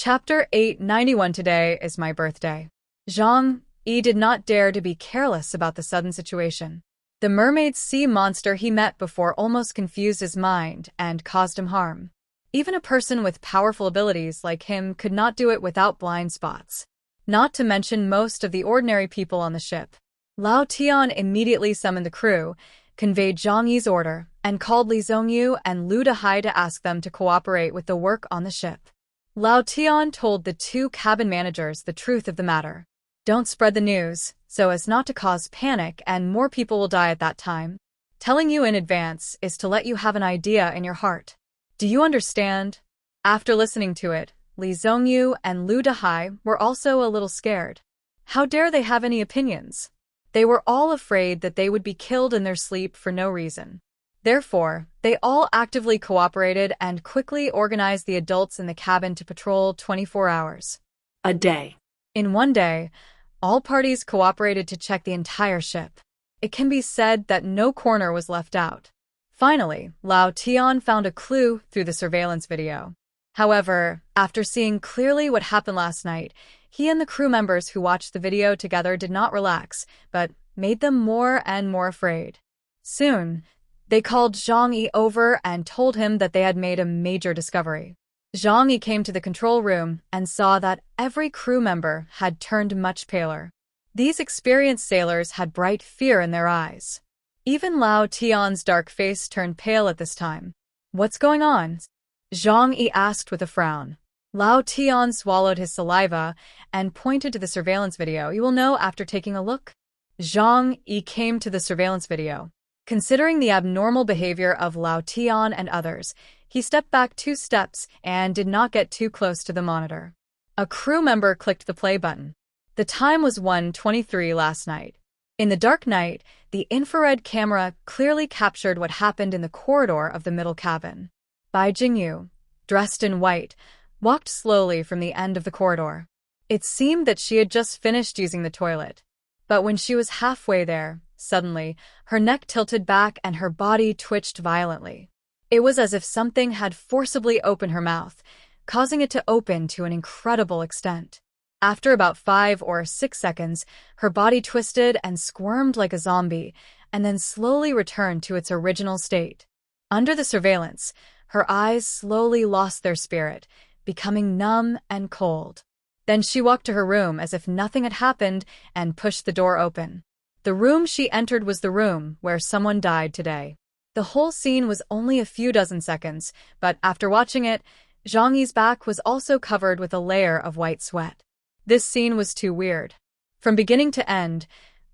Chapter 891. Today is my birthday. Zhang Yi did not dare to be careless about the sudden situation. The mermaid sea monster he met before almost confused his mind and caused him harm. Even a person with powerful abilities like him could not do it without blind spots. Not to mention most of the ordinary people on the ship. Lao Tian immediately summoned the crew, conveyed Zhang Yi's order, and called Li Zhongyu and Lu Dehai to ask them to cooperate with the work on the ship. Lao Tian told the two cabin managers the truth of the matter. Don't spread the news, so as not to cause panic and more people will die at that time. Telling you in advance is to let you have an idea in your heart. Do you understand? After listening to it, Li Zhongyu and Lu Dehai were also a little scared. How dare they have any opinions? They were all afraid that they would be killed in their sleep for no reason. Therefore, they all actively cooperated and quickly organized the adults in the cabin to patrol 24 hours a day. In one day, all parties cooperated to check the entire ship. It can be said that no corner was left out. Finally, Lao Tian found a clue through the surveillance video. However, after seeing clearly what happened last night, he and the crew members who watched the video together did not relax, but made them more and more afraid. Soon, they called Zhang Yi over and told him that they had made a major discovery. Zhang Yi came to the control room and saw that every crew member had turned much paler. These experienced sailors had bright fear in their eyes. Even Lao Tian's dark face turned pale at this time. What's going on? Zhang Yi asked with a frown. Lao Tian swallowed his saliva and pointed to the surveillance video. You will know after taking a look. Zhang Yi came to the surveillance video. Considering the abnormal behavior of Lao Tian and others, he stepped back 2 steps and did not get too close to the monitor. A crew member clicked the play button. The time was 1:23 last night. In the dark night, the infrared camera clearly captured what happened in the corridor of the middle cabin. Bai Jingyu, dressed in white, walked slowly from the end of the corridor. It seemed that she had just finished using the toilet. But when she was halfway there, suddenly, her neck tilted back and her body twitched violently. It was as if something had forcibly opened her mouth, causing it to open to an incredible extent. After about 5 or 6 seconds, her body twisted and squirmed like a zombie, and then slowly returned to its original state. Under the surveillance, her eyes slowly lost their spirit, becoming numb and cold. Then she walked to her room as if nothing had happened and pushed the door open. The room she entered was the room where someone died today. The whole scene was only a few dozen seconds, but after watching it, Zhang Yi's back was also covered with a layer of white sweat. This scene was too weird. From beginning to end,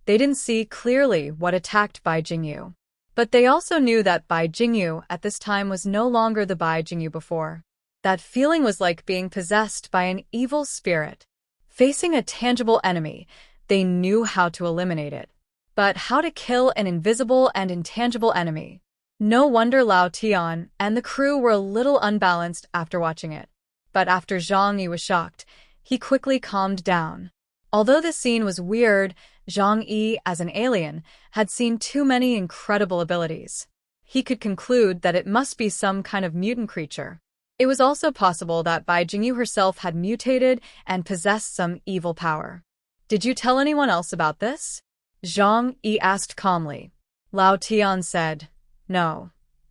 they didn't see clearly what attacked Bai Jingyu. But they also knew that Bai Jingyu at this time was no longer the Bai Jingyu before. That feeling was like being possessed by an evil spirit. Facing a tangible enemy, they knew how to eliminate it. But how to kill an invisible and intangible enemy? No wonder Lao Tian and the crew were a little unbalanced after watching it. But after Zhang Yi was shocked, he quickly calmed down. Although this scene was weird, Zhang Yi, as an alien, had seen too many incredible abilities. He could conclude that it must be some kind of mutant creature. It was also possible that Bai Jingyu herself had mutated and possessed some evil power. Did you tell anyone else about this? Zhang Yi asked calmly. Lao Tian said, No.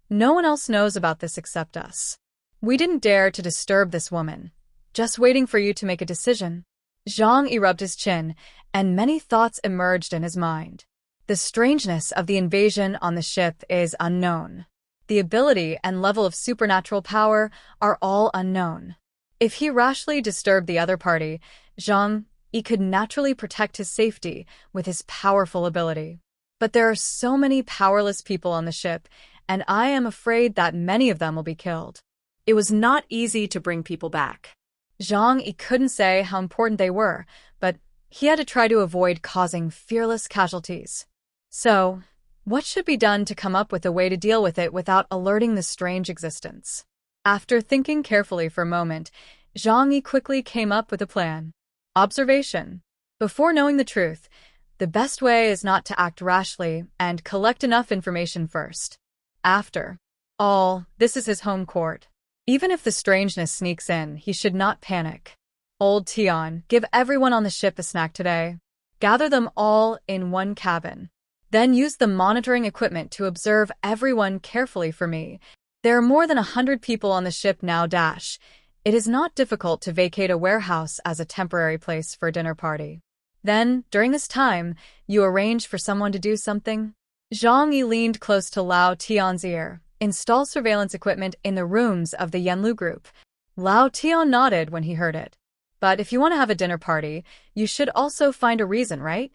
No one else knows about this except us. We didn't dare to disturb this woman. Just waiting for you to make a decision. Zhang Yi rubbed his chin, and many thoughts emerged in his mind. The strangeness of the invasion on the ship is unknown. The ability and level of supernatural power are all unknown. If he rashly disturbed the other party, Zhang Yi could naturally protect his safety with his powerful ability. But there are so many powerless people on the ship, and I am afraid that many of them will be killed. It was not easy to bring people back. Zhang Yi couldn't say how important they were, but he had to try to avoid causing fearless casualties. So, what should be done to come up with a way to deal with it without alerting the strange existence? After thinking carefully for a moment, Zhang Yi quickly came up with a plan. Observation. Before knowing the truth, the best way is not to act rashly and collect enough information first. After all, this is his home court. Even if the strangeness sneaks in, he should not panic. Old Tian, give everyone on the ship a snack today. Gather them all in one cabin. Then use the monitoring equipment to observe everyone carefully for me. There are more than 100 people on the ship now. It is not difficult to vacate a warehouse as a temporary place for a dinner party. Then, during this time, you arrange for someone to do something. Zhang Yi leaned close to Lao Tian's ear. Install surveillance equipment in the rooms of the Yanlu group. Lao Tian nodded when he heard it. But if you want to have a dinner party, you should also find a reason, right?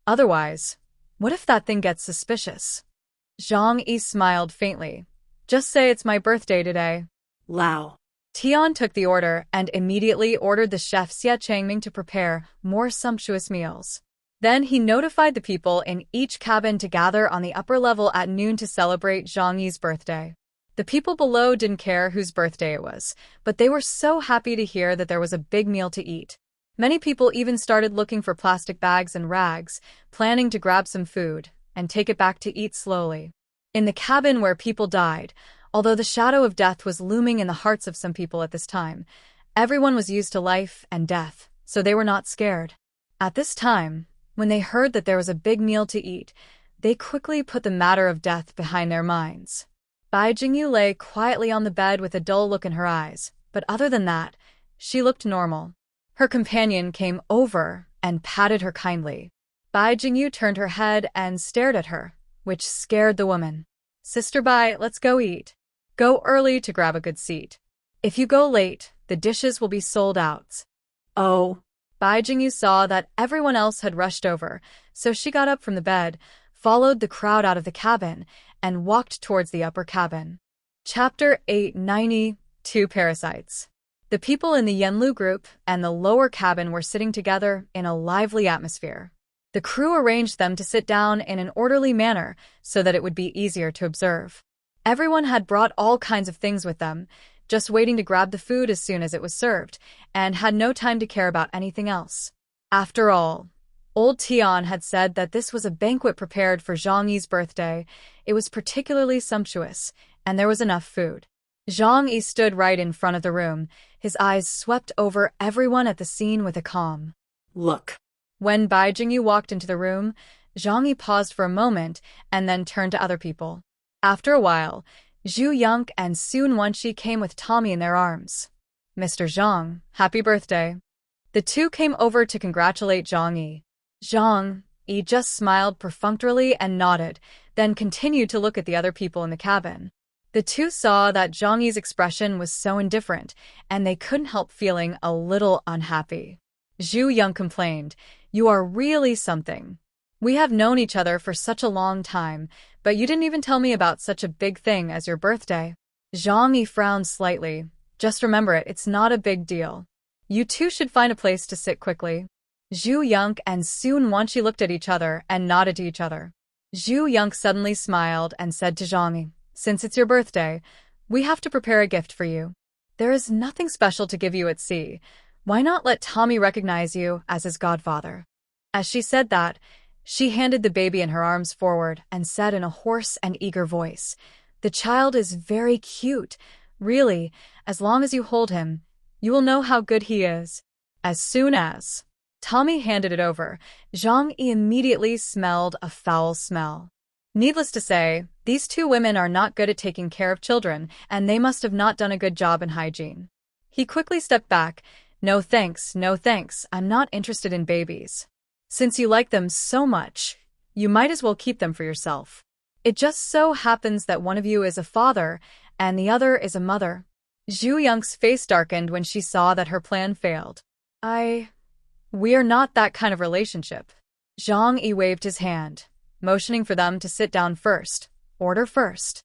Otherwise, what if that thing gets suspicious? Zhang Yi smiled faintly. Just say it's my birthday today. Lao Tian took the order and immediately ordered the chef Xia Changming to prepare more sumptuous meals. Then he notified the people in each cabin to gather on the upper level at noon to celebrate Zhang Yi's birthday. The people below didn't care whose birthday it was, but they were so happy to hear that there was a big meal to eat. Many people even started looking for plastic bags and rags, planning to grab some food and take it back to eat slowly. In the cabin where people died, although the shadow of death was looming in the hearts of some people at this time, everyone was used to life and death, so they were not scared. At this time, when they heard that there was a big meal to eat, they quickly put the matter of death behind their minds. Bai Jingyu lay quietly on the bed with a dull look in her eyes, but other than that, she looked normal. Her companion came over and patted her kindly. Bai Jingyu turned her head and stared at her, which scared the woman. Sister Bai, let's go eat. Go early to grab a good seat. If you go late, the dishes will be sold out. Oh. Bai Jingyu saw that everyone else had rushed over, so she got up from the bed, followed the crowd out of the cabin, and walked towards the upper cabin. Chapter 892 Parasites. The people in the Yanlu group and the lower cabin were sitting together in a lively atmosphere. The crew arranged them to sit down in an orderly manner so that it would be easier to observe. Everyone had brought all kinds of things with them, just waiting to grab the food as soon as it was served, and had no time to care about anything else. After all, old Tian had said that this was a banquet prepared for Zhang Yi's birthday. It was particularly sumptuous, and there was enough food. Zhang Yi stood right in front of the room, his eyes swept over everyone at the scene with a calm look. When Bai Jingyu walked into the room, Zhang Yi paused for a moment and then turned to other people. After a while, Zhu Yonk and Sun Wenxi came with Tommy in their arms. Mr. Zhang, happy birthday. The two came over to congratulate Zhang Yi. Zhang Yi just smiled perfunctorily and nodded, then continued to look at the other people in the cabin. The two saw that Zhang Yi's expression was so indifferent, and they couldn't help feeling a little unhappy. Zhu Yonk complained, "You are really something. We have known each other for such a long time, but you didn't even tell me about such a big thing as your birthday." Zhang Yi frowned slightly. "Just remember it's not a big deal. You two should find a place to sit quickly." Zhu Yonk and Sun Wenxi looked at each other and nodded to each other. Zhu Yonk suddenly smiled and said to Zhang Yi, "Since it's your birthday, we have to prepare a gift for you. There is nothing special to give you at sea. Why not let Tommy recognize you as his godfather?" As she said that, she handed the baby in her arms forward and said in a hoarse and eager voice, "The child is very cute. Really, as long as you hold him, you will know how good he is." As soon as Tommy handed it over, Zhang Yi immediately smelled a foul smell. Needless to say, these two women are not good at taking care of children, and they must have not done a good job in hygiene. He quickly stepped back. No thanks, I'm not interested in babies. Since you like them so much, you might as well keep them for yourself. It just so happens that one of you is a father, and the other is a mother." Zhu Yonk's face darkened when she saw that her plan failed. We are not that kind of relationship." Zhang Yi waved his hand, motioning for them to sit down first. Order first.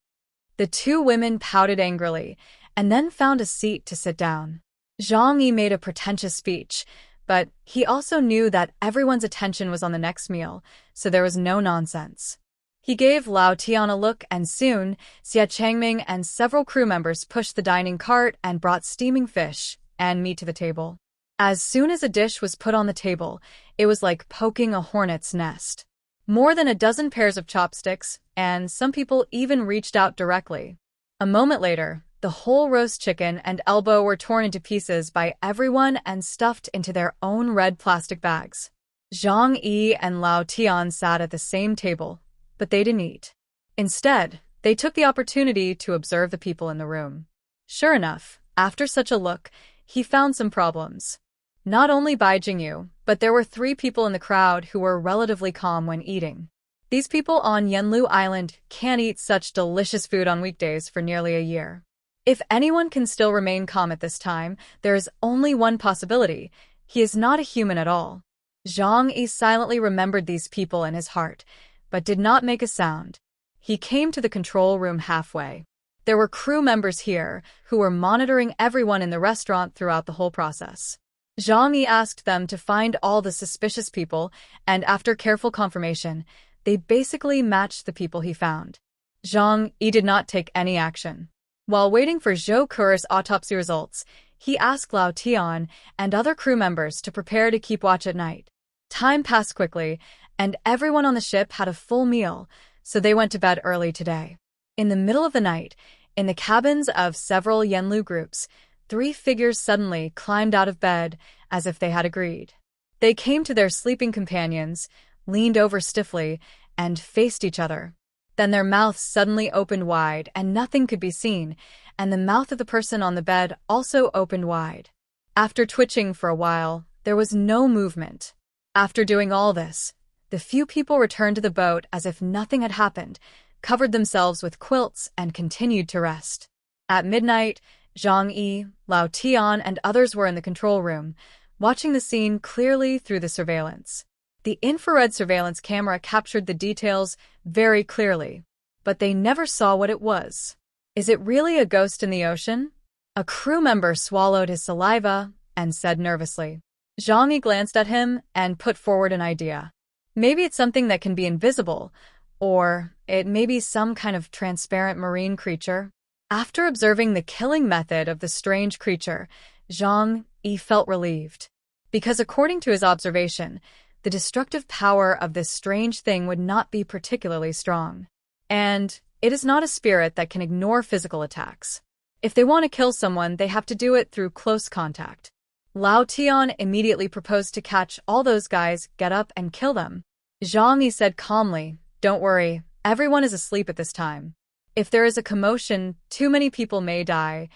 The two women pouted angrily, and then found a seat to sit down. Zhang Yi made a pretentious speech, but he also knew that everyone's attention was on the next meal, so there was no nonsense. He gave Lao Tian a look, and soon, Xia Changming and several crew members pushed the dining cart and brought steaming fish and meat to the table. As soon as a dish was put on the table, it was like poking a hornet's nest. More than a dozen pairs of chopsticks, and some people even reached out directly. A moment later, The whole roast chicken and elbow were torn into pieces by everyone and stuffed into their own red plastic bags. Zhang Yi and Lao Tian sat at the same table, but they didn't eat. Instead, they took the opportunity to observe the people in the room. Sure enough, after such a look, he found some problems. Not only Bai Jingyu, but there were 3 people in the crowd who were relatively calm when eating. These people on Yenlu Island can't eat such delicious food on weekdays for nearly a year. If anyone can still remain calm at this time, there is only one possibility: he is not a human at all. Zhang Yi silently remembered these people in his heart, but did not make a sound. He came to the control room halfway. There were crew members here who were monitoring everyone in the restaurant throughout the whole process. Zhang Yi asked them to find all the suspicious people, and after careful confirmation, they basically matched the people he found. Zhang Yi did not take any action. While waiting for Zhou Keur's autopsy results, he asked Lao Tian and other crew members to prepare to keep watch at night. Time passed quickly, and everyone on the ship had a full meal, so they went to bed early today. In the middle of the night, in the cabins of several Yenlu groups, 3 figures suddenly climbed out of bed as if they had agreed. They came to their sleeping companions, leaned over stiffly, and faced each other. Then their mouths suddenly opened wide and nothing could be seen, and the mouth of the person on the bed also opened wide. After twitching for a while, there was no movement. After doing all this, the few people returned to the boat as if nothing had happened, covered themselves with quilts, and continued to rest. At midnight, Zhang Yi, Lao Tian, and others were in the control room, watching the scene clearly through the surveillance. The infrared surveillance camera captured the details very clearly, but they never saw what it was. Is it really a ghost in the ocean? A crew member swallowed his saliva and said nervously. Zhang Yi glanced at him and put forward an idea. Maybe it's something that can be invisible, or it may be some kind of transparent marine creature. After observing the killing method of the strange creature, Zhang Yi felt relieved. Because according to his observation, the destructive power of this strange thing would not be particularly strong. And it is not a spirit that can ignore physical attacks. If they want to kill someone, they have to do it through close contact. Lao Tian immediately proposed to catch all those guys, get up, and kill them. Zhang Yi said calmly, "Don't worry, everyone is asleep at this time. If there is a commotion, too many people may die.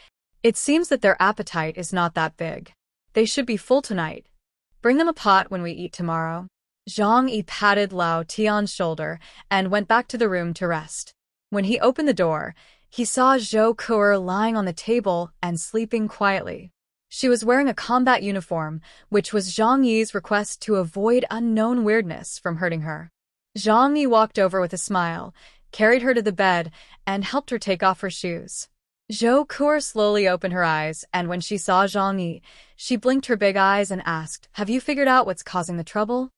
It seems that their appetite is not that big. They should be full tonight. Bring them a pot when we eat tomorrow." Zhang Yi patted Lao Tian's shoulder and went back to the room to rest. When he opened the door, he saw Zhou Keur lying on the table and sleeping quietly. She was wearing a combat uniform, which was Zhang Yi's request to avoid unknown weirdness from hurting her. Zhang Yi walked over with a smile, carried her to the bed, and helped her take off her shoes. Zhou Keur slowly opened her eyes, and when she saw Zhang Yi, she blinked her big eyes and asked, "Have you figured out what's causing the trouble?"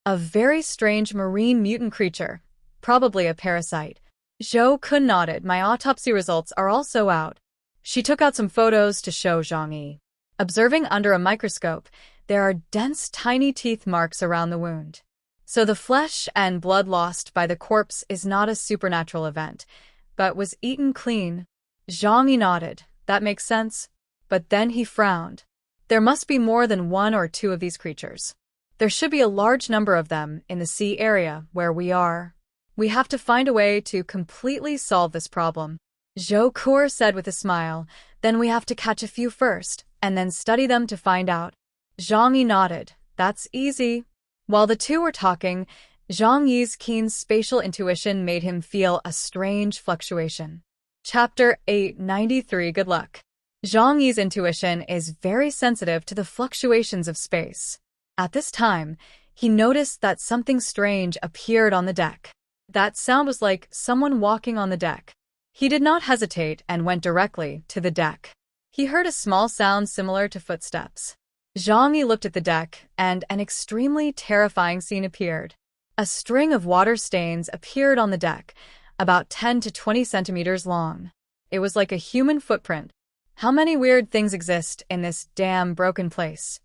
"A very strange marine mutant creature, probably a parasite." Zhou Kun nodded. "My autopsy results are also out." She took out some photos to show Zhang Yi. Observing under a microscope, there are dense, tiny teeth marks around the wound. So the flesh and blood lost by the corpse is not a supernatural event, but was eaten clean. Zhang Yi nodded. "That makes sense." But then he frowned. There must be more than 1 or 2 of these creatures. There should be a large number of them in the sea area where we are. We have to find a way to completely solve this problem. Zhou Keur said with a smile. "Then we have to catch a few first, and then study them to find out." Zhang Yi nodded. "That's easy." While the two were talking, Zhang Yi's keen spatial intuition made him feel a strange fluctuation. Chapter 893 Good luck. Zhang Yi's intuition is very sensitive to the fluctuations of space. At this time, he noticed that something strange appeared on the deck. That sound was like someone walking on the deck. He did not hesitate and went directly to the deck. He heard a small sound similar to footsteps. Zhang Yi looked at the deck, and an extremely terrifying scene appeared. A string of water stains appeared on the deck, about 10 to 20 centimeters long. It was like a human footprint. How many weird things exist in this damn broken place?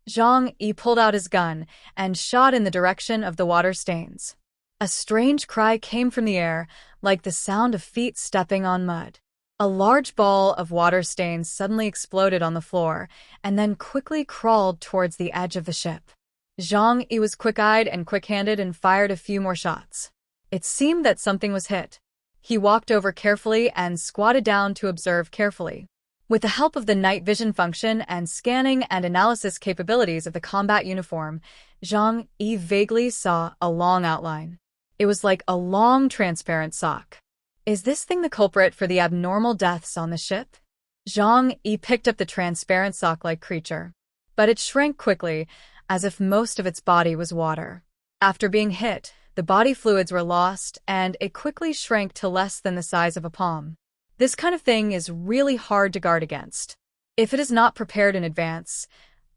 Zhang Yi pulled out his gun and shot in the direction of the water stains. A strange cry came from the air, like the sound of feet stepping on mud. A large ball of water stains suddenly exploded on the floor and then quickly crawled towards the edge of the ship. Zhang Yi was quick-eyed and quick-handed and fired a few more shots. It seemed that something was hit. He walked over carefully and squatted down to observe carefully. With the help of the night vision function and scanning and analysis capabilities of the combat uniform, Zhang Yi vaguely saw a long outline. It was like a long, transparent sock. Is this thing the culprit for the abnormal deaths on the ship? Zhang Yi picked up the transparent sock-like creature, but it shrank quickly, as if most of its body was water. After being hit, the body fluids were lost, and it quickly shrank to less than the size of a palm. This kind of thing is really hard to guard against. If it is not prepared in advance,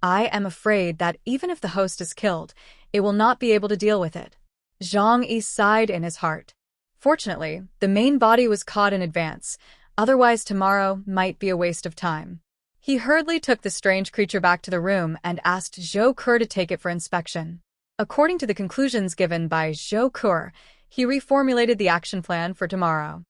I am afraid that even if the host is killed, it will not be able to deal with it. Zhang Yi sighed in his heart. Fortunately, the main body was caught in advance, otherwise tomorrow might be a waste of time. He hurriedly took the strange creature back to the room and asked Zhou Ke to take it for inspection. According to the conclusions given by Zhou Ke, he reformulated the action plan for tomorrow.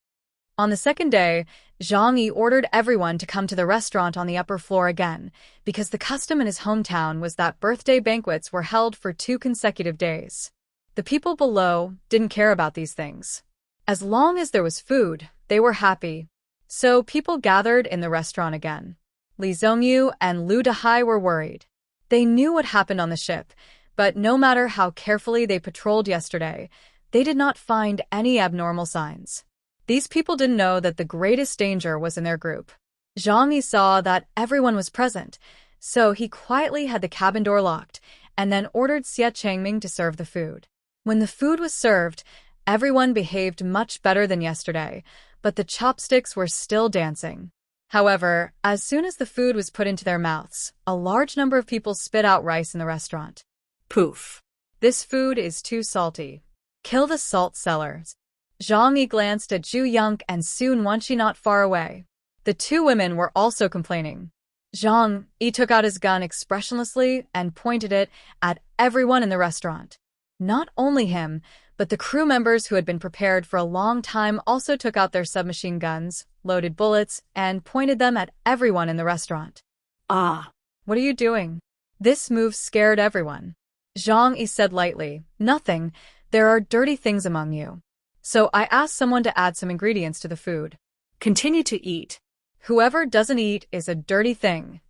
On the second day, Zhang Yi ordered everyone to come to the restaurant on the upper floor again, because the custom in his hometown was that birthday banquets were held for 2 consecutive days. The people below didn't care about these things. As long as there was food, they were happy. So people gathered in the restaurant again. Li Zhongyu and Lu Dehai were worried. They knew what happened on the ship, but no matter how carefully they patrolled yesterday, they did not find any abnormal signs. These people didn't know that the greatest danger was in their group. Zhang Yi saw that everyone was present, so he quietly had the cabin door locked and then ordered Xie Changming to serve the food. When the food was served, everyone behaved much better than yesterday, but the chopsticks were still dancing. However, as soon as the food was put into their mouths, a large number of people spit out rice in the restaurant. Poof. This food is too salty. Kill the salt sellers. Zhang Yi glanced at Zhu Yonk and Sun Wanqi not far away. The 2 women were also complaining. Zhang Yi took out his gun expressionlessly and pointed it at everyone in the restaurant. Not only him, but the crew members who had been prepared for a long time also took out their submachine guns, loaded bullets, and pointed them at everyone in the restaurant. Ah. What are you doing? This move scared everyone. Zhang Yi said lightly, Nothing, there are dirty things among you. So I asked someone to add some ingredients to the food. Continue to eat. Whoever doesn't eat is a dirty thing.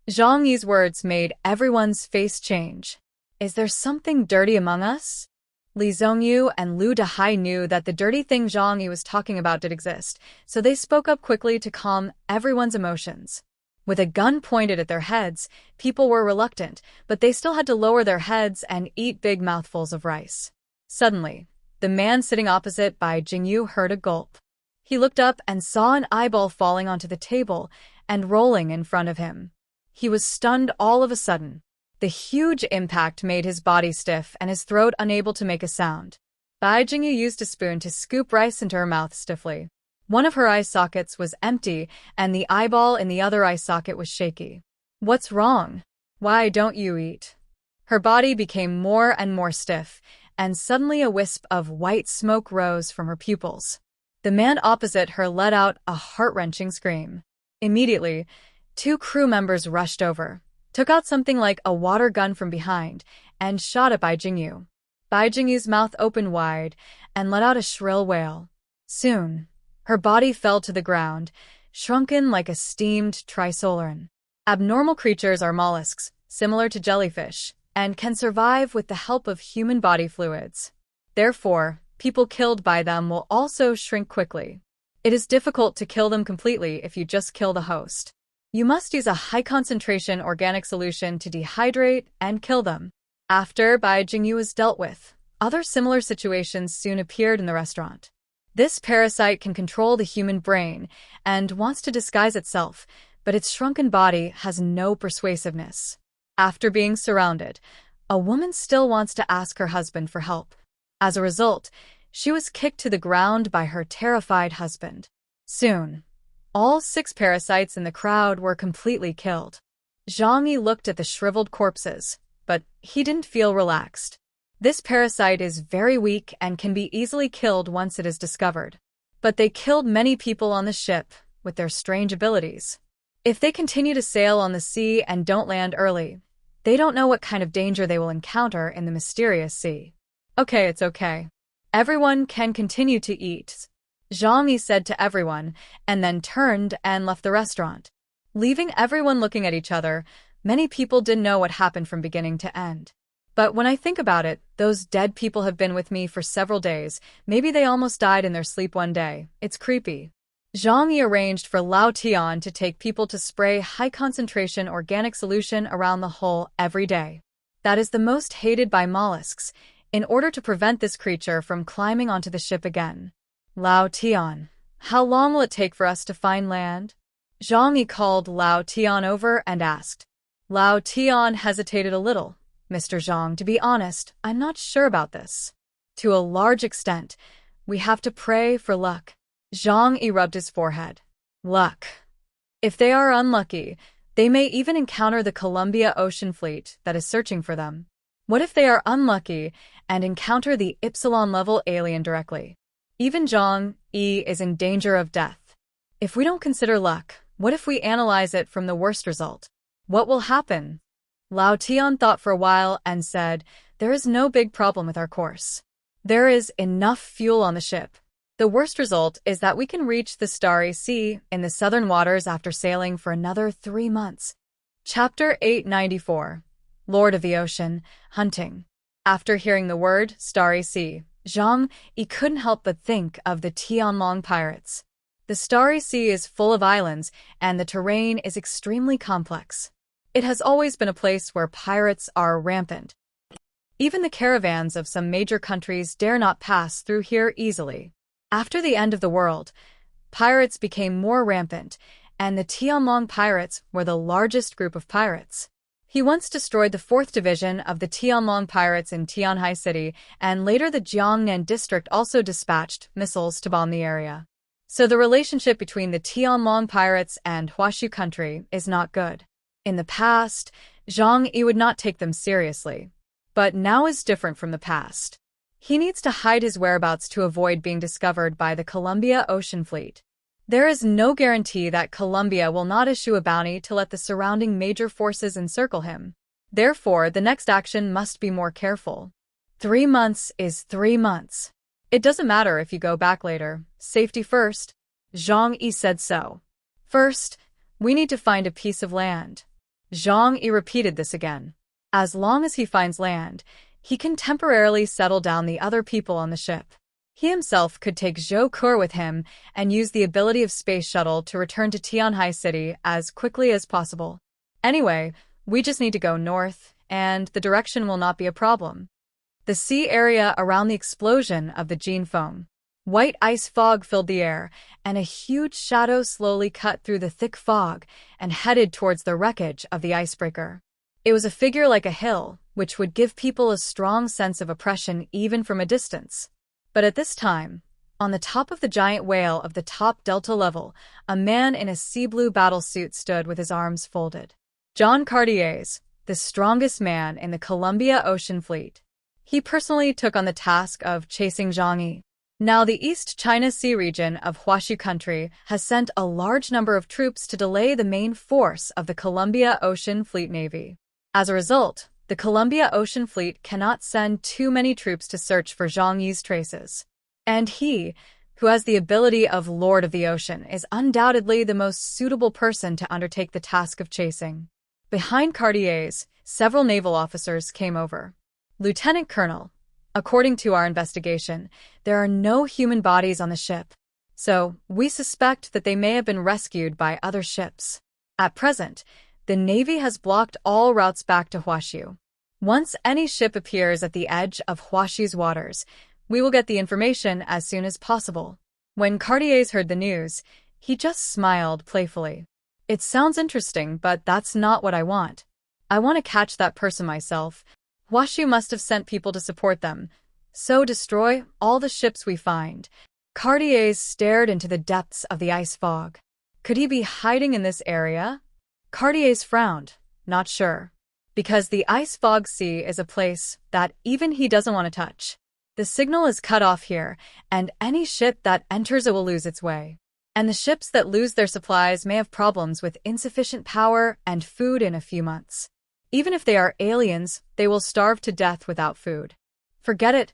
Zhang Yi's words made everyone's face change. Is there something dirty among us? Li Zhongyu and Lu Dehai knew that the dirty thing Zhang Yi was talking about did exist, so they spoke up quickly to calm everyone's emotions. With a gun pointed at their heads, people were reluctant, but they still had to lower their heads and eat big mouthfuls of rice. Suddenly, the man sitting opposite Bai Jingyu heard a gulp. He looked up and saw an eyeball falling onto the table and rolling in front of him. He was stunned all of a sudden. The huge impact made his body stiff and his throat unable to make a sound. Bai Jingyu used a spoon to scoop rice into her mouth stiffly. One of her eye sockets was empty, and the eyeball in the other eye socket was shaky. What's wrong? Why don't you eat? Her body became more and more stiff, and suddenly a wisp of white smoke rose from her pupils. The man opposite her let out a heart-wrenching scream. Immediately, 2 crew members rushed over, took out something like a water gun from behind, and shot at Bai Jingyu. Bai Jingyu's mouth opened wide and let out a shrill wail. Soon, her body fell to the ground, shrunken like a steamed trisolaran. Abnormal creatures are mollusks, similar to jellyfish, and can survive with the help of human body fluids. Therefore, people killed by them will also shrink quickly. It is difficult to kill them completely if you just kill the host. You must use a high-concentration organic solution to dehydrate and kill them. After Bai Jingyu was dealt with, other similar situations soon appeared in the restaurant. This parasite can control the human brain and wants to disguise itself, but its shrunken body has no persuasiveness. After being surrounded, a woman still wants to ask her husband for help. As a result, she was kicked to the ground by her terrified husband. Soon, all 6 parasites in the crowd were completely killed. Zhang Yi looked at the shriveled corpses, but he didn't feel relaxed. This parasite is very weak and can be easily killed once it is discovered. But they killed many people on the ship, with their strange abilities. If they continue to sail on the sea and don't land early, they don't know what kind of danger they will encounter in the mysterious sea. Okay, it's okay. Everyone can continue to eat, Zhang Yi said to everyone, and then turned and left the restaurant. Leaving everyone looking at each other, many people didn't know what happened from beginning to end. But when I think about it, those dead people have been with me for several days. Maybe they almost died in their sleep one day. It's creepy. Zhang Yi arranged for Lao Tian to take people to spray high-concentration organic solution around the hull every day. That is the most hated by mollusks, in order to prevent this creature from climbing onto the ship again. Lao Tian, how long will it take for us to find land? Zhang Yi called Lao Tian over and asked. Lao Tian hesitated a little. Mr. Zhang, to be honest, I'm not sure about this. To a large extent, we have to pray for luck. Zhang Yi rubbed his forehead. Luck. If they are unlucky, they may even encounter the Columbia Ocean Fleet that is searching for them. What if they are unlucky and encounter the Epsilon-level alien directly? Even Zhang Yi is in danger of death. If we don't consider luck, what if we analyze it from the worst result? What will happen? Lao Tian thought for a while and said, there is no big problem with our course. There is enough fuel on the ship. The worst result is that we can reach the Starry Sea in the southern waters after sailing for another 3 months. Chapter 894. Lord of the Ocean, Hunting. After hearing the word Starry Sea, Zhang Yi couldn't help but think of the Tianlong pirates. The Starry Sea is full of islands, and the terrain is extremely complex. It has always been a place where pirates are rampant. Even the caravans of some major countries dare not pass through here easily. After the end of the world, pirates became more rampant, and the Tianlong pirates were the largest group of pirates. He once destroyed the 4th Division of the Tianlong pirates in Tianhai City, and later the Jiangnan district also dispatched missiles to bomb the area. So the relationship between the Tianlong pirates and Huashu country is not good. In the past, Zhang Yi would not take them seriously. But now is different from the past. He needs to hide his whereabouts to avoid being discovered by the Columbia Ocean Fleet. There is no guarantee that Columbia will not issue a bounty to let the surrounding major forces encircle him. Therefore, the next action must be more careful. 3 months is 3 months. It doesn't matter if you go back later. Safety first. Zhang Yi said so. First, we need to find a piece of land. Zhang Yi repeated this again. As long as he finds land, he can temporarily settle down the other people on the ship. He himself could take Zhou Kur with him and use the ability of Space Shuttle to return to Tianhai City as quickly as possible. Anyway, we just need to go north, and the direction will not be a problem. The sea area around the explosion of the Gene foam. White ice fog filled the air, and a huge shadow slowly cut through the thick fog and headed towards the wreckage of the icebreaker. It was a figure like a hill, which would give people a strong sense of oppression even from a distance. But at this time, on the top of the giant whale of the top delta level, a man in a sea blue battlesuit stood with his arms folded. John Cartier's, the strongest man in the Columbia Ocean Fleet. He personally took on the task of chasing Zhang Yi. Now the East China Sea region of Huashu country has sent a large number of troops to delay the main force of the Columbia Ocean Fleet Navy. As a result, the Columbia Ocean Fleet cannot send too many troops to search for Zhang Yi's traces. And he, who has the ability of Lord of the Ocean, is undoubtedly the most suitable person to undertake the task of chasing. Behind Cartier's, several naval officers came over. Lieutenant Colonel, according to our investigation, there are no human bodies on the ship. So, we suspect that they may have been rescued by other ships. At present, the Navy has blocked all routes back to Huashu. Once any ship appears at the edge of Huashu's waters, we will get the information as soon as possible. When Cartier's heard the news, he just smiled playfully. It sounds interesting, but that's not what I want. I want to catch that person myself. Huashu must have sent people to support them. So destroy all the ships we find. Cartier's stared into the depths of the ice fog. Could he be hiding in this area? Cartier's frowned, not sure. Because the ice fog sea is a place that even he doesn't want to touch. The signal is cut off here, and any ship that enters it will lose its way. And the ships that lose their supplies may have problems with insufficient power and food in a few months. Even if they are aliens, they will starve to death without food. Forget it.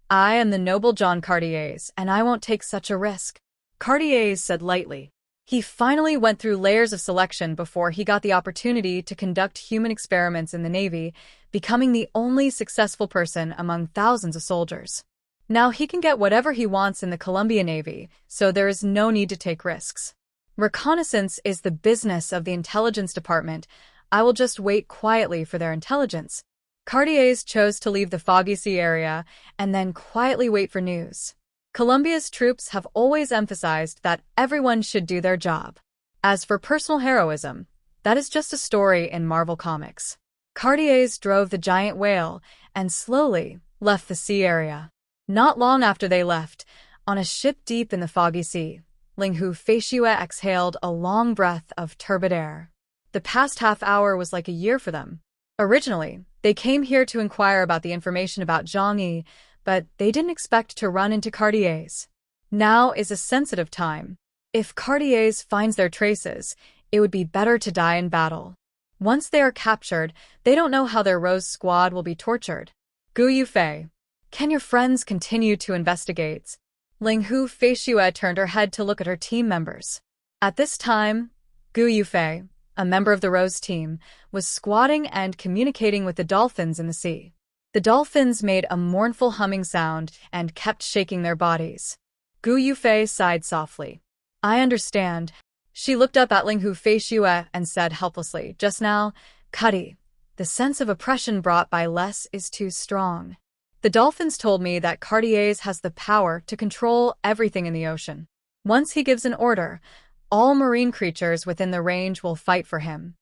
I am the noble John Cartier's, and I won't take such a risk, Cartier's said lightly. He finally went through layers of selection before he got the opportunity to conduct human experiments in the Navy, becoming the only successful person among thousands of soldiers. Now he can get whatever he wants in the Columbia Navy, so there is no need to take risks. Reconnaissance is the business of the intelligence department. I will just wait quietly for their intelligence. Cartier's chose to leave the Foggy Sea area and then quietly wait for news. Columbia's troops have always emphasized that everyone should do their job. As for personal heroism, that is just a story in Marvel Comics. Cartier's drove the giant whale and slowly left the sea area. Not long after they left, on a ship deep in the Foggy Sea, Linghu Feishue exhaled a long breath of turbid air. The past half hour was like a year for them. Originally, they came here to inquire about the information about Zhang, but they didn't expect to run into Cartier's. Now is a sensitive time. If Cartier's finds their traces, it would be better to die in battle. Once they are captured, they don't know how their Rose squad will be tortured. Gu Yufei. Can your friends continue to investigate? Linghu Feishue turned her head to look at her team members. At this time, Gu Yufei, a member of the Rose team, was squatting and communicating with the dolphins in the sea. The dolphins made a mournful humming sound and kept shaking their bodies. Gu Yufei sighed softly. I understand. She looked up at Linghu Feishue and said helplessly, just now, Cuddy, the sense of oppression brought by less is too strong. The dolphins told me that Cartier's has the power to control everything in the ocean. Once he gives an order, all marine creatures within the range will fight for him.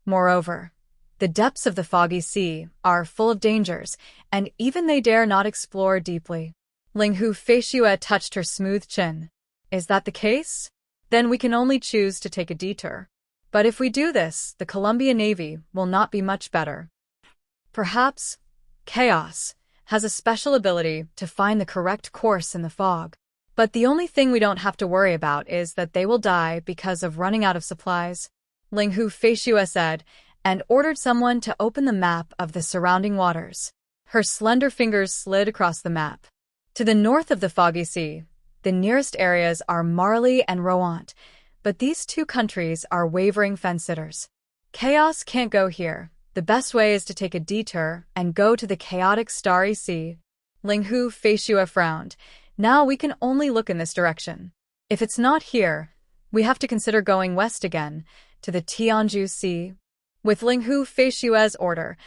Moreover, the depths of the Foggy Sea are full of dangers, and even they dare not explore deeply. Linghu Feishue touched her smooth chin. Is that the case? Then we can only choose to take a detour. But if we do this, the Columbia Navy will not be much better. Perhaps Chaos has a special ability to find the correct course in the fog. But the only thing we don't have to worry about is that they will die because of running out of supplies, Linghu Feishue said, and ordered someone to open the map of the surrounding waters. Her slender fingers slid across the map. To the north of the Foggy Sea, the nearest areas are Marley and Roant, but these two countries are wavering fence-sitters. Chaos can't go here. The best way is to take a detour and go to the chaotic Starry Sea. Linghu Feishue frowned. Now we can only look in this direction. If it's not here, we have to consider going west again, to the Tianju Sea. With Linghu Feishue's order,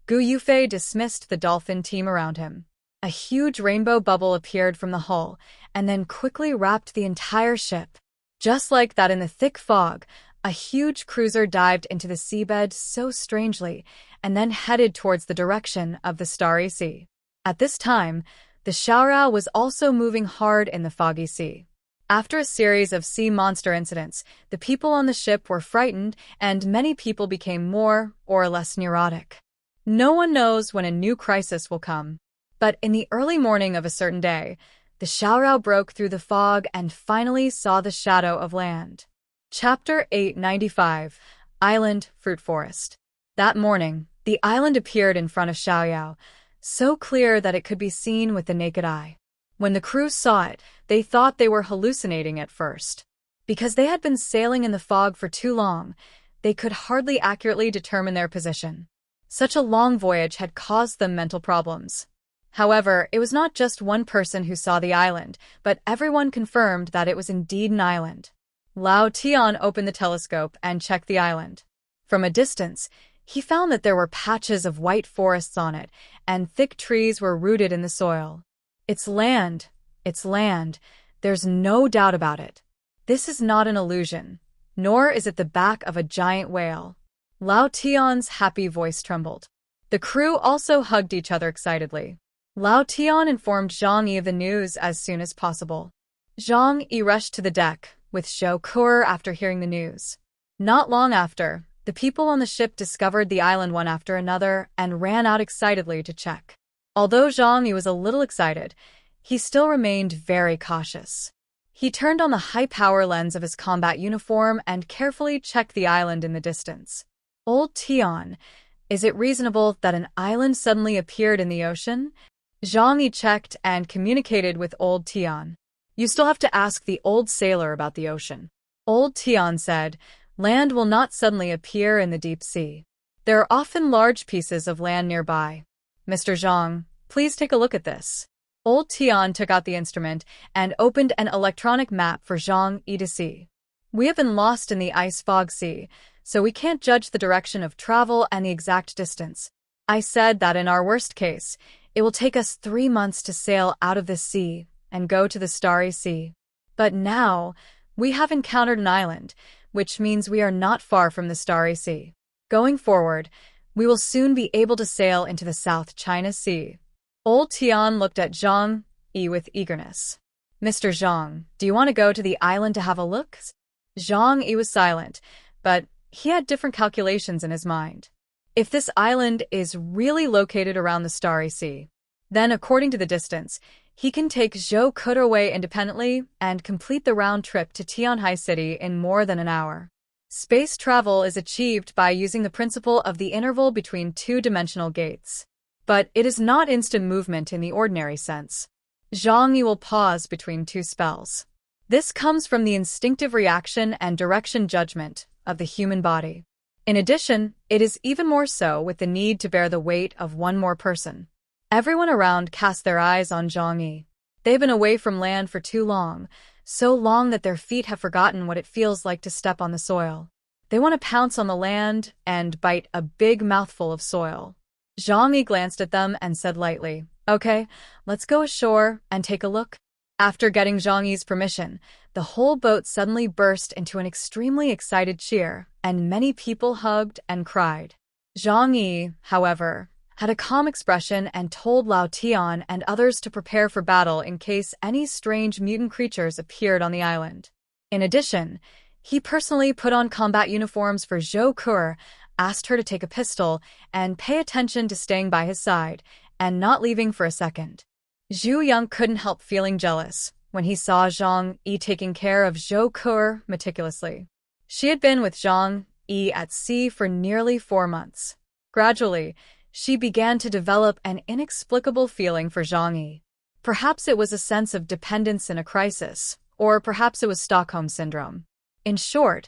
Gu Yufei dismissed the dolphin team around him. A huge rainbow bubble appeared from the hull, and then quickly wrapped the entire ship. Just like that in the thick fog, a huge cruiser dived into the seabed so strangely, and then headed towards the direction of the Starry Sea. At this time, the Xiaorao was also moving hard in the Foggy Sea. After a series of sea monster incidents, the people on the ship were frightened, and many people became more or less neurotic. No one knows when a new crisis will come. But in the early morning of a certain day, the Xiaorao broke through the fog and finally saw the shadow of land. Chapter 895, Island Fruit Forest. That morning, the island appeared in front of Xiaoyao, so clear that it could be seen with the naked eye. When the crew saw it, they thought they were hallucinating at first. Because they had been sailing in the fog for too long, they could hardly accurately determine their position. Such a long voyage had caused them mental problems. However, it was not just one person who saw the island, but everyone confirmed that it was indeed an island. Lao Tian opened the telescope and checked the island. From a distance, he found that there were patches of white forests on it, and thick trees were rooted in the soil. It's land. There's no doubt about it. This is not an illusion, nor is it the back of a giant whale. Lao Tian's happy voice trembled. The crew also hugged each other excitedly. Lao Tian informed Zhang Yi of the news as soon as possible. Zhang Yi rushed to the deck, with Zhou Ke after hearing the news. Not long after, the people on the ship discovered the island one after another and ran out excitedly to check. Although Zhang Yi was a little excited, he still remained very cautious. He turned on the high-power lens of his combat uniform and carefully checked the island in the distance. Old Tian, is it reasonable that an island suddenly appeared in the ocean? Zhang Yi checked and communicated with Old Tian. You still have to ask the old sailor about the ocean. Old Tian said, land will not suddenly appear in the deep sea. There are often large pieces of land nearby. Mr. Zhang, please take a look at this. Old Tian took out the instrument and opened an electronic map for Zhang Yi to see. We have been lost in the ice fog sea, so we can't judge the direction of travel and the exact distance. I said that in our worst case, it will take us 3 months to sail out of this sea and go to the Starry Sea. But now, we have encountered an island, which means we are not far from the Starry Sea. Going forward, we will soon be able to sail into the South China Sea. Old Tian looked at Zhang Yi with eagerness. Mr. Zhang, do you want to go to the island to have a look? Zhang Yi was silent, but he had different calculations in his mind. If this island is really located around the Starry Sea, then according to the distance, he can take Zhou Kuta away independently and complete the round trip to Tianhai City in more than an hour. Space travel is achieved by using the principle of the interval between two-dimensional gates. But it is not instant movement in the ordinary sense. Zhang Yi will pause between two spells. This comes from the instinctive reaction and direction judgment of the human body. In addition, it is even more so with the need to bear the weight of one more person. Everyone around cast their eyes on Zhang Yi. They've been away from land for too long, so long that their feet have forgotten what it feels like to step on the soil. They want to pounce on the land and bite a big mouthful of soil. Zhang Yi glanced at them and said lightly, okay, let's go ashore and take a look. After getting Zhang Yi's permission, the whole boat suddenly burst into an extremely excited cheer, and many people hugged and cried. Zhang Yi, however, had a calm expression and told Lao Tian and others to prepare for battle in case any strange mutant creatures appeared on the island. In addition, he personally put on combat uniforms for Zhou Kuta, asked her to take a pistol and pay attention to staying by his side and not leaving for a second. Zhu Yang couldn't help feeling jealous when he saw Zhang Yi taking care of Zhou Kuta meticulously. She had been with Zhang Yi at sea for nearly 4 months. Gradually, she began to develop an inexplicable feeling for Zhang Yi. Perhaps it was a sense of dependence in a crisis, or perhaps it was Stockholm Syndrome. In short,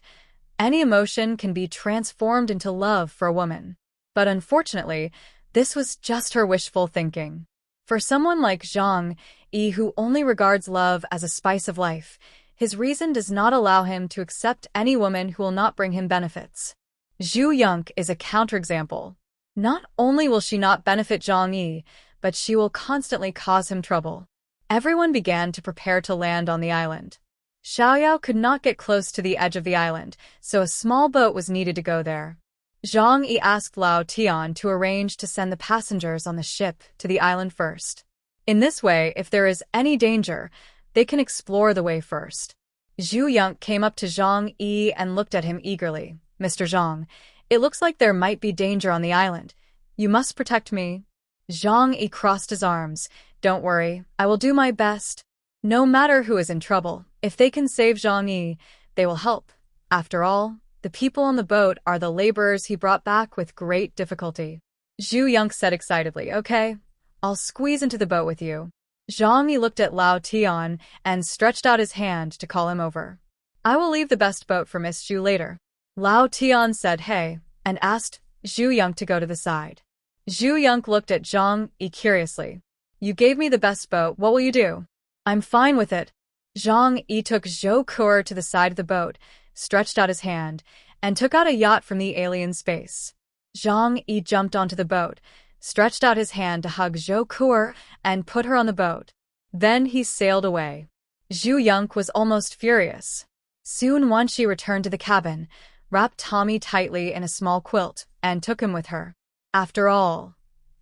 any emotion can be transformed into love for a woman. But unfortunately, this was just her wishful thinking. For someone like Zhang Yi who only regards love as a spice of life, his reason does not allow him to accept any woman who will not bring him benefits. Zhu Yang is a counterexample. Not only will she not benefit Zhang Yi, but she will constantly cause him trouble. Everyone began to prepare to land on the island. Xiaoyao could not get close to the edge of the island, so a small boat was needed to go there. Zhang Yi asked Lao Tian to arrange to send the passengers on the ship to the island first. In this way, if there is any danger, they can explore the way first. Zhu Yang came up to Zhang Yi and looked at him eagerly. Mr. Zhang, it looks like there might be danger on the island. You must protect me. Zhang Yi crossed his arms. Don't worry, I will do my best. No matter who is in trouble, if they can save Zhang Yi, they will help. After all, the people on the boat are the laborers he brought back with great difficulty. Zhu Yang said excitedly, okay, I'll squeeze into the boat with you. Zhang Yi looked at Lao Tian and stretched out his hand to call him over. I will leave the best boat for Miss Zhu later. Lao Tian said hey, and asked Zhu Yang to go to the side. Zhu Yang looked at Zhang Yi curiously. You gave me the best boat, what will you do? I'm fine with it. Zhang Yi took Zhou Kuta to the side of the boat, stretched out his hand, and took out a yacht from the alien space. Zhang Yi jumped onto the boat, stretched out his hand to hug Zhou Kuta, and put her on the boat. Then he sailed away. Zhu Yang was almost furious. Soon Wanshi returned to the cabin, wrapped Tommy tightly in a small quilt, and took him with her. After all,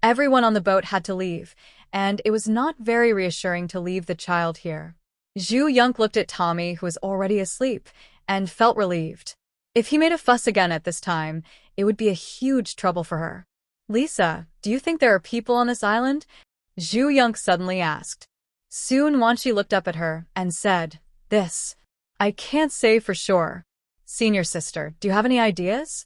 everyone on the boat had to leave, and it was not very reassuring to leave the child here. Zhu Yang looked at Tommy, who was already asleep, and felt relieved. If he made a fuss again at this time, it would be a huge trouble for her. Lisa, do you think there are people on this island? Zhu Yang suddenly asked. Soon Wanshi looked up at her and said, This. I can't say for sure. Senior sister, do you have any ideas?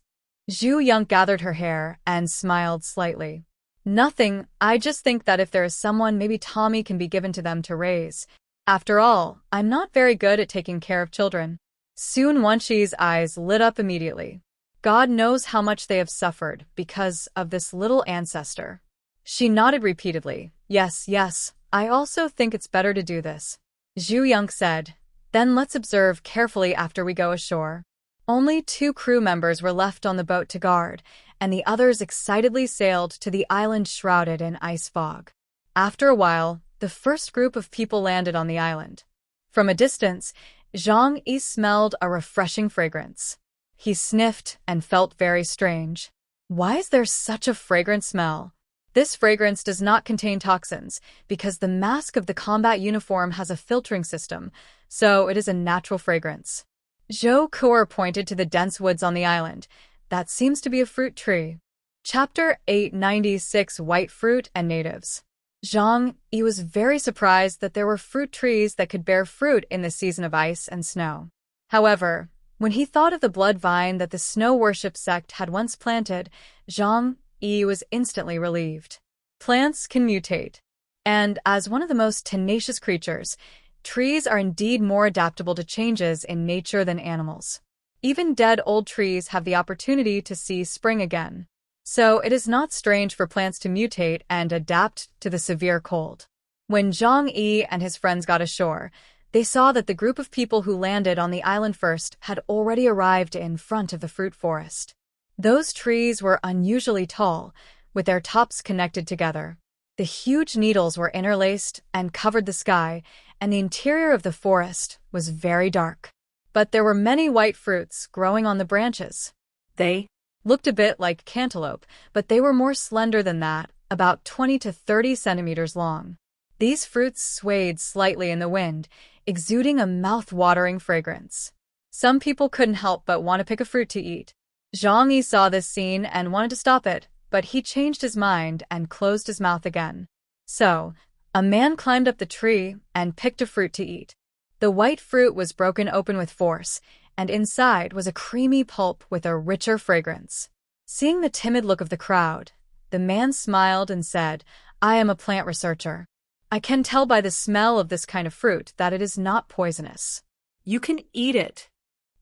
Zhu Yung gathered her hair and smiled slightly. Nothing, I just think that if there is someone, maybe Tommy can be given to them to raise. After all, I'm not very good at taking care of children. Soon Wenqi's eyes lit up immediately. God knows how much they have suffered because of this little ancestor. She nodded repeatedly. Yes, yes, I also think it's better to do this. Zhu Yung said, then let's observe carefully after we go ashore. Only 2 crew members were left on the boat to guard, and the others excitedly sailed to the island shrouded in ice fog. After a while, the first group of people landed on the island. From a distance, Zhang Yi smelled a refreshing fragrance. He sniffed and felt very strange. Why is there such a fragrant smell? This fragrance does not contain toxins, because the mask of the combat uniform has a filtering system, so it is a natural fragrance. Zhou Kuo pointed to the dense woods on the island. That seems to be a fruit tree. Chapter 896 White Fruit and Natives. Zhang Yi was very surprised that there were fruit trees that could bear fruit in the season of ice and snow. However, when he thought of the blood vine that the snow worship sect had once planted, Zhang Yi was instantly relieved. Plants can mutate. And as one of the most tenacious creatures, trees are indeed more adaptable to changes in nature than animals. Even dead old trees have the opportunity to see spring again. So it is not strange for plants to mutate and adapt to the severe cold. When Zhang Yi and his friends got ashore, they saw that the group of people who landed on the island first had already arrived in front of the fruit forest. Those trees were unusually tall, with their tops connected together. The huge needles were interlaced and covered the sky, and the interior of the forest was very dark. But there were many white fruits growing on the branches. They looked a bit like cantaloupe, but they were more slender than that, about 20 to 30 centimeters long. These fruits swayed slightly in the wind, exuding a mouth-watering fragrance. Some people couldn't help but want to pick a fruit to eat. Zhang Yi saw this scene and wanted to stop it, but he changed his mind and closed his mouth again. So, a man climbed up the tree and picked a fruit to eat. The white fruit was broken open with force, and inside was a creamy pulp with a richer fragrance. Seeing the timid look of the crowd, the man smiled and said, I am a plant researcher. I can tell by the smell of this kind of fruit that it is not poisonous. You can eat it.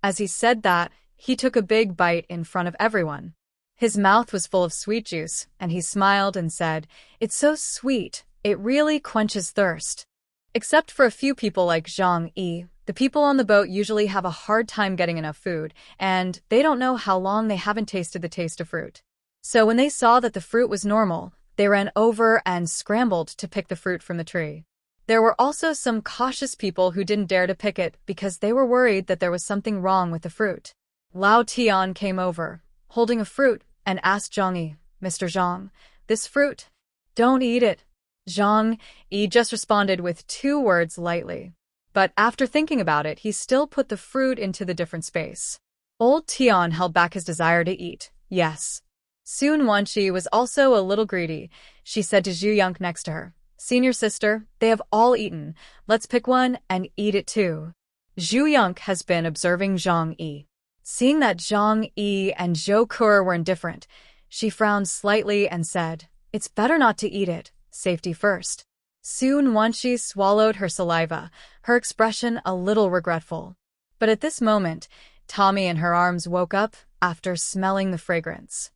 As he said that, he took a big bite in front of everyone. His mouth was full of sweet juice, and he smiled and said, It's so sweet, it really quenches thirst. Except for a few people like Zhang Yi, the people on the boat usually have a hard time getting enough food, and they don't know how long they haven't tasted the taste of fruit. So when they saw that the fruit was normal, they ran over and scrambled to pick the fruit from the tree. There were also some cautious people who didn't dare to pick it because they were worried that there was something wrong with the fruit. Lao Tian came over, holding a fruit, and asked Zhang Yi, Mr. Zhang, this fruit? Don't eat it. Zhang Yi just responded with 2 words lightly. But after thinking about it, he still put the fruit into the different space. Old Tian held back his desire to eat. Yes. Soon Wenqi was also a little greedy. She said to Zhu Yung next to her, Senior sister, they have all eaten. Let's pick one and eat it too. Zhu Yung has been observing Zhang Yi. Seeing that Zhang Yi and Zhou Kuo were indifferent, she frowned slightly and said, It's better not to eat it. Safety first. Soon Wenqi swallowed her saliva, her expression a little regretful. But at this moment, Tommy in her arms woke up after smelling the fragrance.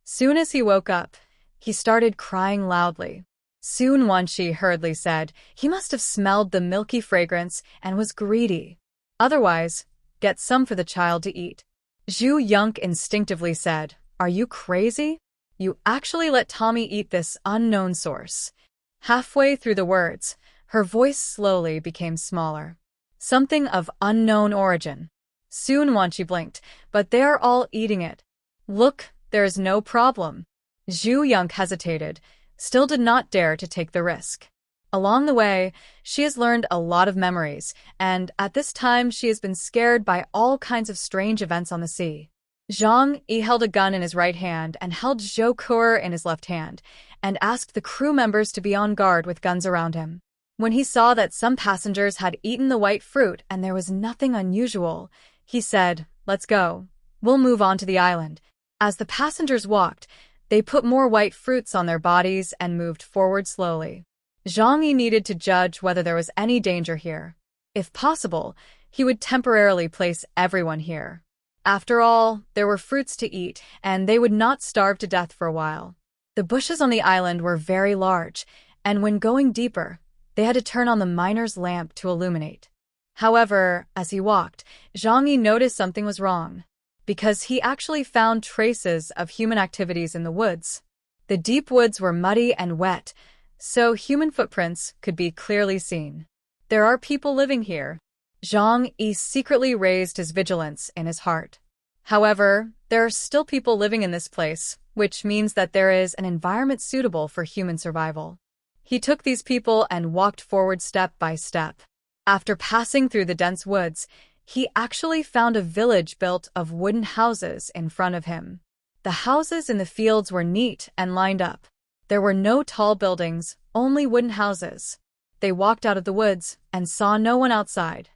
Soon as he woke up, he started crying loudly. Soon Wenqi hurriedly said, He must have smelled the milky fragrance and was greedy. Otherwise, get some for the child to eat. Zhu Yung instinctively said, Are you crazy? You actually let Tommy eat this unknown source. Halfway through the words, her voice slowly became smaller. Something of unknown origin. Soon Wenqi blinked, but they are all eating it. Look, there is no problem. Zhu Yung hesitated, still did not dare to take the risk. Along the way, she has learned a lot of memories, and at this time she has been scared by all kinds of strange events on the sea. Zhang Yi held a gun in his right hand and held Zhou Kuo in his left hand, and asked the crew members to be on guard with guns around him. When he saw that some passengers had eaten the white fruit and there was nothing unusual, he said, "Let's go. We'll move on to the island." As the passengers walked, they put more white fruits on their bodies and moved forward slowly. Zhang Yi needed to judge whether there was any danger here. If possible, he would temporarily place everyone here. After all, there were fruits to eat, and they would not starve to death for a while. The bushes on the island were very large, and when going deeper, they had to turn on the miner's lamp to illuminate. However, as he walked, Zhang Yi noticed something was wrong, because he actually found traces of human activities in the woods. The deep woods were muddy and wet, so human footprints could be clearly seen. There are people living here. Zhang Yi secretly raised his vigilance in his heart. However, there are still people living in this place, which means that there is an environment suitable for human survival. He took these people and walked forward step by step. After passing through the dense woods, he actually found a village built of wooden houses in front of him. The houses in the fields were neat and lined up. There were no tall buildings, only wooden houses. They walked out of the woods and saw no one outside.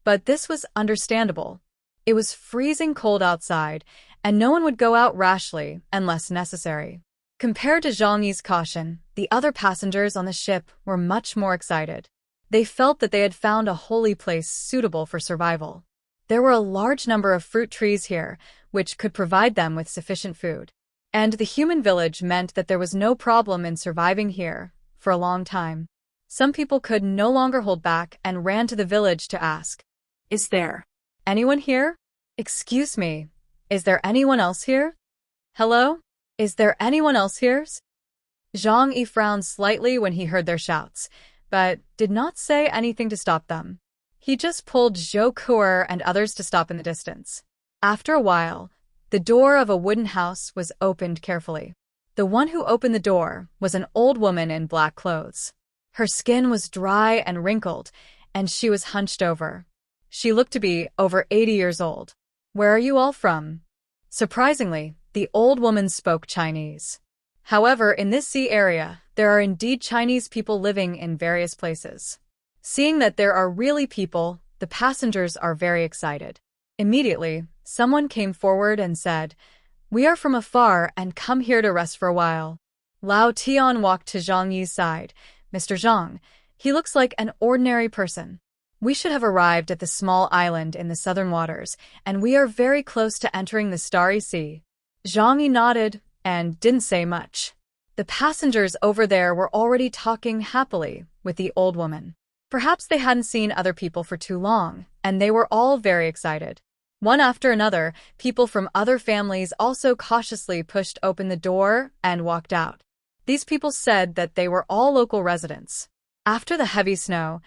But this was understandable. It was freezing cold outside, and no one would go out rashly unless necessary. Compared to Zhang Yi's caution, the other passengers on the ship were much more excited. They felt that they had found a holy place suitable for survival. There were a large number of fruit trees here, which could provide them with sufficient food. And the human village meant that there was no problem in surviving here for a long time. Some people could no longer hold back and ran to the village to ask, Is there anyone here? Excuse me, is there anyone else here? Hello? Is there anyone else here? Zhang Yi frowned slightly when he heard their shouts, but did not say anything to stop them. He just pulled Zhou Kuer and others to stop in the distance. After a while, the door of a wooden house was opened carefully. The one who opened the door was an old woman in black clothes. Her skin was dry and wrinkled, and she was hunched over. She looked to be over 80 years old. "Where are you all from?" Surprisingly, the old woman spoke Chinese. However, in this sea area, there are indeed Chinese people living in various places. Seeing that there are really people, the passengers are very excited. Immediately, someone came forward and said, "We are from afar and come here to rest for a while." Lao Tian walked to Zhang Yi's side. "Mr. Zhang, he looks like an ordinary person. We should have arrived at the small island in the southern waters, and we are very close to entering the Starry Sea." Zhang Yi nodded and didn't say much. The passengers over there were already talking happily with the old woman. Perhaps they hadn't seen other people for too long, and they were all very excited. One after another, people from other families also cautiously pushed open the door and walked out. These people said that they were all local residents. After the heavy snow,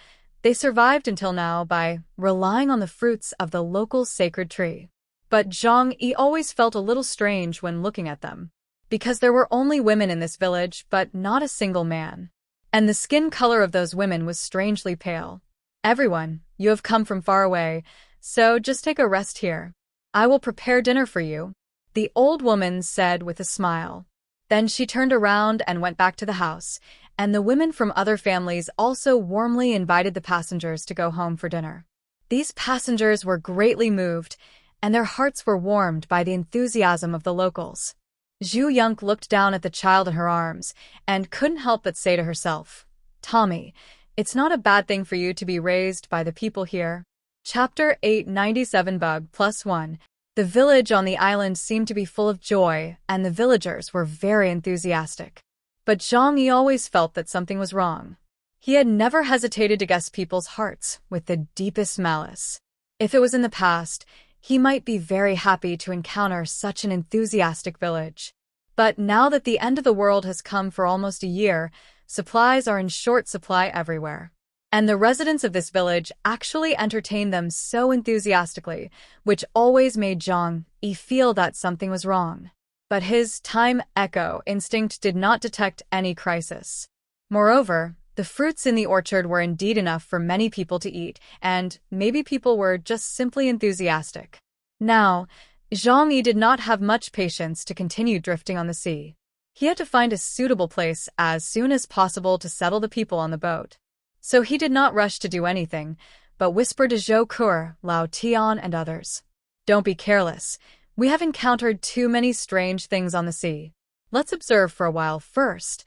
they survived until now by relying on the fruits of the local sacred tree. But Zhang Yi always felt a little strange when looking at them, because there were only women in this village but not a single man. And the skin color of those women was strangely pale. "Everyone, you have come from far away, so just take a rest here. I will prepare dinner for you," the old woman said with a smile. Then she turned around and went back to the house, and the women from other families also warmly invited the passengers to go home for dinner. These passengers were greatly moved, and their hearts were warmed by the enthusiasm of the locals. Zhu Yunk looked down at the child in her arms and couldn't help but say to herself, "Tommy, it's not a bad thing for you to be raised by the people here." Chapter 897 Bug Plus 1. The village on the island seemed to be full of joy, and the villagers were very enthusiastic. But Zhang Yi always felt that something was wrong. He had never hesitated to guess people's hearts with the deepest malice. If it was in the past, he might be very happy to encounter such an enthusiastic village. But now that the end of the world has come for almost a year, supplies are in short supply everywhere. And the residents of this village actually entertained them so enthusiastically, which always made Zhang Yi feel that something was wrong. But his time echo instinct did not detect any crisis. Moreover, the fruits in the orchard were indeed enough for many people to eat, and maybe people were just simply enthusiastic. Now, Zhang Yi did not have much patience to continue drifting on the sea. He had to find a suitable place as soon as possible to settle the people on the boat. So he did not rush to do anything, but whispered to Zhou Kur, Lao Tian, and others. Don't be careless. We have encountered too many strange things on the sea. Let's observe for a while first.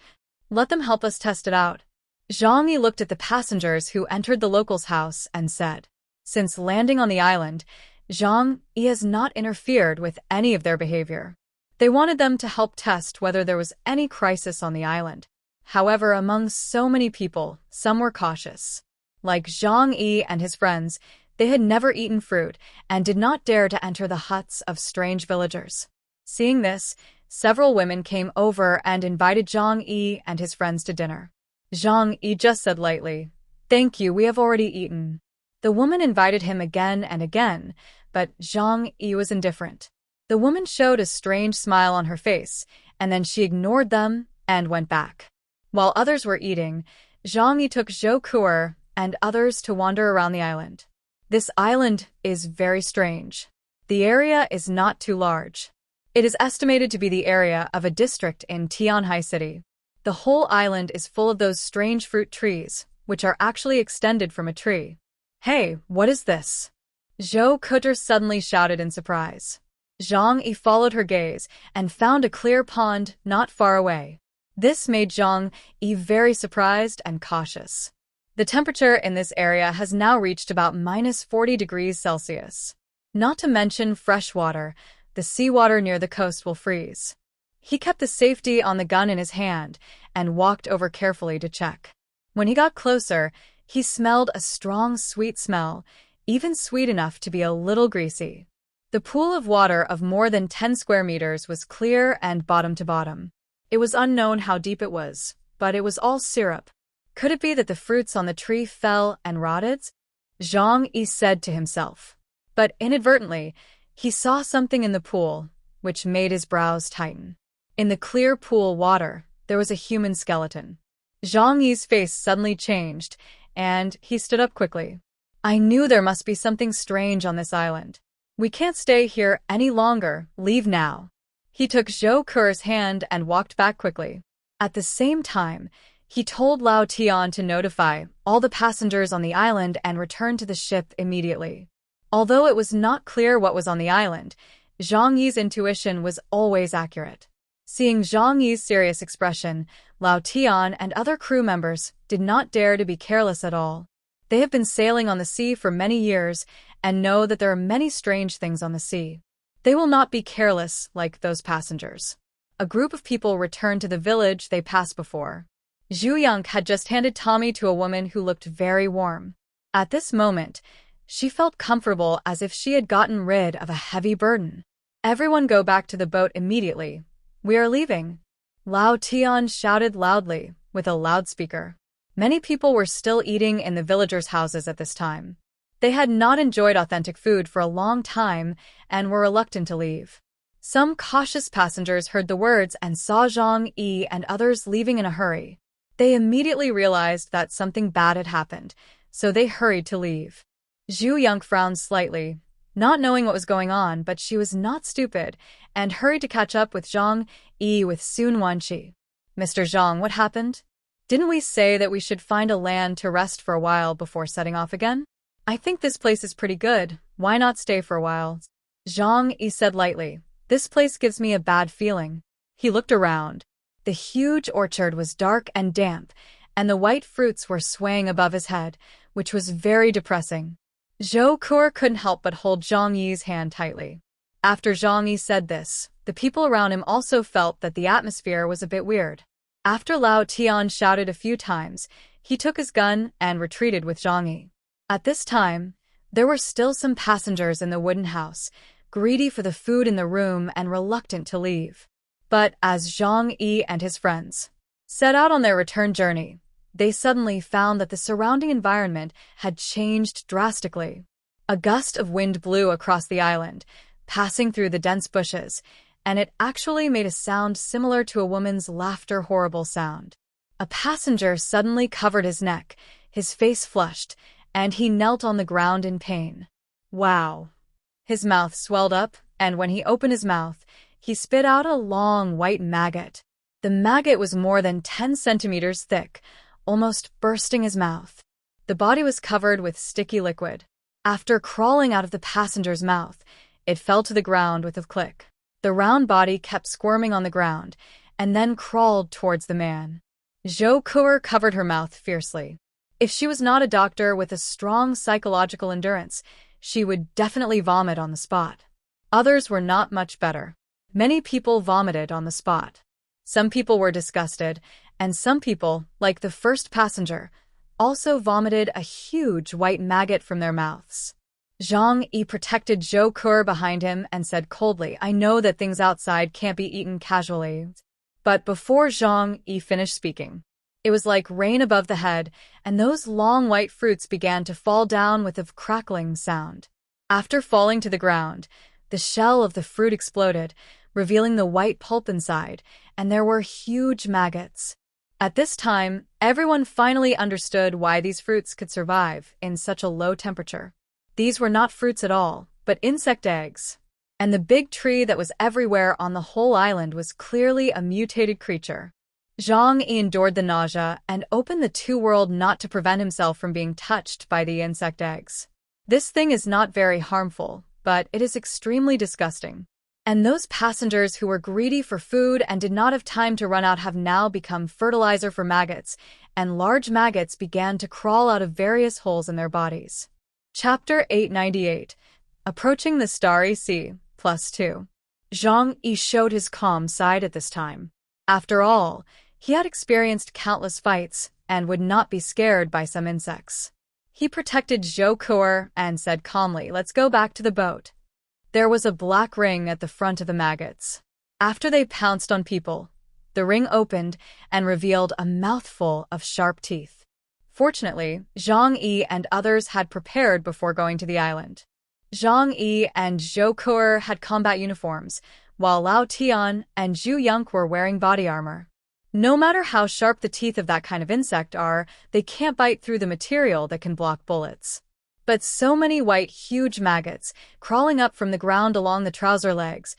Let them help us test it out. Zhang Yi looked at the passengers who entered the locals' house and said, since landing on the island, Zhang Yi has not interfered with any of their behavior. They wanted them to help test whether there was any crisis on the island. However, among so many people, some were cautious. Like Zhang Yi and his friends, they had never eaten fruit and did not dare to enter the huts of strange villagers. Seeing this, several women came over and invited Zhang Yi and his friends to dinner. Zhang Yi just said lightly, "Thank you, we have already eaten." The woman invited him again and again, but Zhang Yi was indifferent. The woman showed a strange smile on her face, and then she ignored them and went back. While others were eating, Zhang Yi took Zhou Kur and others to wander around the island. This island is very strange. The area is not too large. It is estimated to be the area of a district in Tianhai City. The whole island is full of those strange fruit trees, which are actually extended from a tree. Hey, what is this? Zhou Kuter suddenly shouted in surprise. Zhang Yi followed her gaze and found a clear pond not far away. This made Zhang Yi very surprised and cautious. The temperature in this area has now reached about -40 degrees Celsius. Not to mention fresh water, the seawater near the coast will freeze. He kept the safety on the gun in his hand and walked over carefully to check. When he got closer, he smelled a strong sweet smell, even sweet enough to be a little greasy. The pool of water of more than 10 square meters was clear and bottom to bottom. It was unknown how deep it was, but it was all syrup. Could it be that the fruits on the tree fell and rotted? Zhang Yi said to himself. But inadvertently, he saw something in the pool, which made his brows tighten. In the clear pool water, there was a human skeleton. Zhang Yi's face suddenly changed, and he stood up quickly. I knew there must be something strange on this island. We can't stay here any longer, leave now. He took Zhou Kur's hand and walked back quickly. At the same time, he told Lao Tian to notify all the passengers on the island and return to the ship immediately. Although it was not clear what was on the island, Zhang Yi's intuition was always accurate. Seeing Zhang Yi's serious expression, Lao Tian and other crew members did not dare to be careless at all. They have been sailing on the sea for many years and know that there are many strange things on the sea. They will not be careless like those passengers. A group of people returned to the village they passed before. Zhu Yang had just handed Tommy to a woman who looked very warm. At this moment, she felt comfortable as if she had gotten rid of a heavy burden. Everyone go back to the boat immediately. We are leaving. Lao Tian shouted loudly, with a loudspeaker. Many people were still eating in the villagers' houses at this time. They had not enjoyed authentic food for a long time and were reluctant to leave. Some cautious passengers heard the words and saw Zhang Yi and others leaving in a hurry. They immediately realized that something bad had happened, so they hurried to leave. Zhu Yang frowned slightly, not knowing what was going on, but she was not stupid, and hurried to catch up with Zhang Yi with Sun Wanqi. Mr. Zhang, what happened? Didn't we say that we should find a land to rest for a while before setting off again? I think this place is pretty good. Why not stay for a while? Zhang Yi said lightly. This place gives me a bad feeling. He looked around. The huge orchard was dark and damp, and the white fruits were swaying above his head, which was very depressing. Zhou Kur couldn't help but hold Zhang Yi's hand tightly. After Zhang Yi said this, the people around him also felt that the atmosphere was a bit weird. After Lao Tian shouted a few times, he took his gun and retreated with Zhang Yi. At this time, there were still some passengers in the wooden house, greedy for the food in the room and reluctant to leave. But as Zhang Yi and his friends set out on their return journey, they suddenly found that the surrounding environment had changed drastically. A gust of wind blew across the island, passing through the dense bushes, and it actually made a sound similar to a woman's laughter, horrible sound. A passenger suddenly covered his neck, his face flushed, and he knelt on the ground in pain. Wow! His mouth swelled up, and when he opened his mouth, he spit out a long white maggot. The maggot was more than 10 centimeters thick, almost bursting his mouth. The body was covered with sticky liquid. After crawling out of the passenger's mouth, it fell to the ground with a click. The round body kept squirming on the ground, and then crawled towards the man. Zhou Kuer covered her mouth fiercely. If she was not a doctor with a strong psychological endurance, she would definitely vomit on the spot. Others were not much better. Many people vomited on the spot. Some people were disgusted, and some people, like the first passenger, also vomited a huge white maggot from their mouths. Zhang Yi protected Zhou Kuer behind him and said coldly, "I know that things outside can't be eaten casually." But before Zhang Yi finished speaking, it was like rain above the head, and those long white fruits began to fall down with a crackling sound. After falling to the ground, the shell of the fruit exploded, revealing the white pulp inside, and there were huge maggots. At this time, everyone finally understood why these fruits could survive in such a low temperature. These were not fruits at all, but insect eggs. And the big tree that was everywhere on the whole island was clearly a mutated creature. Zhang Yi endured the nausea and opened the two-world knot to prevent himself from being touched by the insect eggs. This thing is not very harmful, but it is extremely disgusting. And those passengers who were greedy for food and did not have time to run out have now become fertilizer for maggots, and large maggots began to crawl out of various holes in their bodies. Chapter 898. Approaching the Starry Sea, +2. Zhang Yi showed his calm side at this time. After all, he had experienced countless fights and would not be scared by some insects. He protected Zhou Kuer and said calmly, "Let's go back to the boat." There was a black ring at the front of the maggots. After they pounced on people, the ring opened and revealed a mouthful of sharp teeth. Fortunately, Zhang Yi and others had prepared before going to the island. Zhang Yi and Zhou Kuer had combat uniforms, while Lao Tian and Zhu Yunque were wearing body armor. No matter how sharp the teeth of that kind of insect are, they can't bite through the material that can block bullets. But so many white, huge maggots, crawling up from the ground along the trouser legs,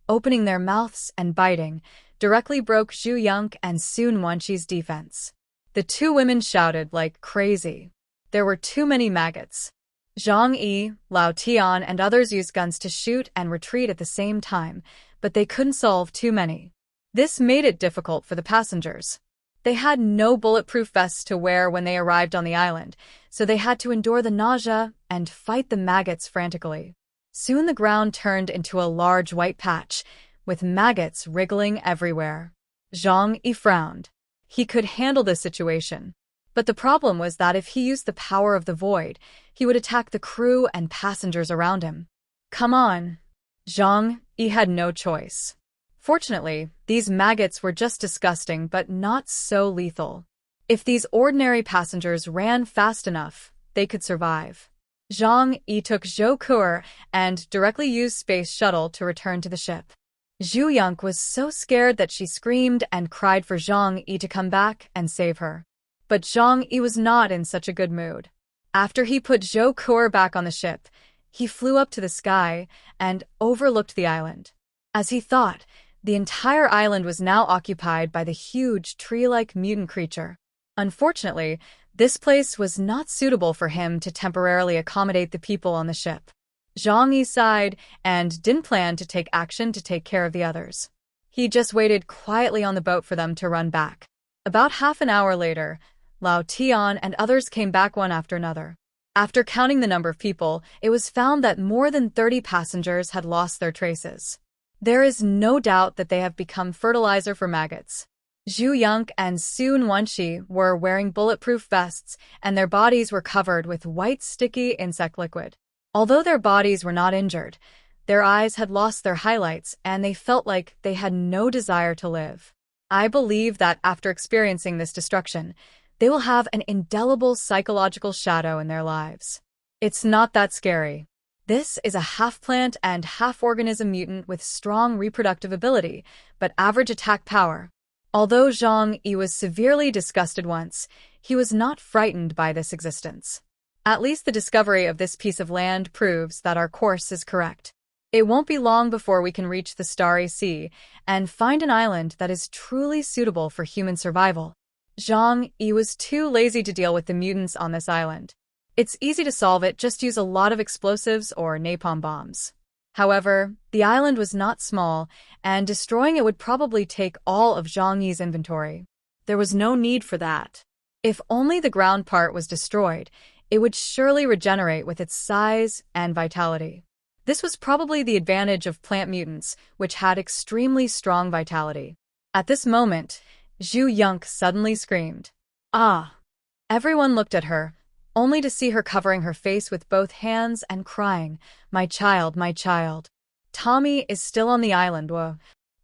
opening their mouths and biting, directly broke Zhu Yunque and Sun Wenqi's defense. The two women shouted like crazy. There were too many maggots. Zhang Yi, Lao Tian, and others used guns to shoot and retreat at the same time, but they couldn't solve too many. This made it difficult for the passengers. They had no bulletproof vests to wear when they arrived on the island, so they had to endure the nausea and fight the maggots frantically. Soon the ground turned into a large white patch, with maggots wriggling everywhere. Zhang Yi frowned. He could handle this situation. But the problem was that if he used the power of the void, he would attack the crew and passengers around him. Come on. Zhang Yi had no choice. Fortunately, these maggots were just disgusting but not so lethal. If these ordinary passengers ran fast enough, they could survive. Zhang Yi took Zhou Kuer and directly used Space Shuttle to return to the ship. Zhu Yunque was so scared that she screamed and cried for Zhang Yi to come back and save her. But Zhang Yi was not in such a good mood. After he put Zhou Kuer back on the ship, he flew up to the sky and overlooked the island. As he thought, the entire island was now occupied by the huge tree-like mutant creature. Unfortunately, this place was not suitable for him to temporarily accommodate the people on the ship. Zhang Yi sighed and didn't plan to take action to take care of the others. He just waited quietly on the boat for them to run back. About half an hour later, Lao Tian and others came back one after another. After counting the number of people, it was found that more than 30 passengers had lost their traces. There is no doubt that they have become fertilizer for maggots. Zhu Yunque and Sun Wenqi were wearing bulletproof vests, and their bodies were covered with white sticky insect liquid. Although their bodies were not injured, their eyes had lost their highlights and they felt like they had no desire to live. I believe that after experiencing this destruction, they will have an indelible psychological shadow in their lives. It's not that scary. This is a half-plant and half-organism mutant with strong reproductive ability, but average attack power. Although Zhang Yi was severely disgusted once, he was not frightened by this existence. At least the discovery of this piece of land proves that our course is correct. It won't be long before we can reach the Starry Sea and find an island that is truly suitable for human survival. Zhang Yi was too lazy to deal with the mutants on this island. It's easy to solve it, just use a lot of explosives or napalm bombs. However, the island was not small, and destroying it would probably take all of Zhang Yi's inventory. There was no need for that. If only the ground part was destroyed, it would surely regenerate with its size and vitality. This was probably the advantage of plant mutants, which had extremely strong vitality. At this moment, Zhu Yonk suddenly screamed, "Ah!" Everyone looked at her, only to see her covering her face with both hands and crying, my child, my child. Tommy is still on the island, whoa."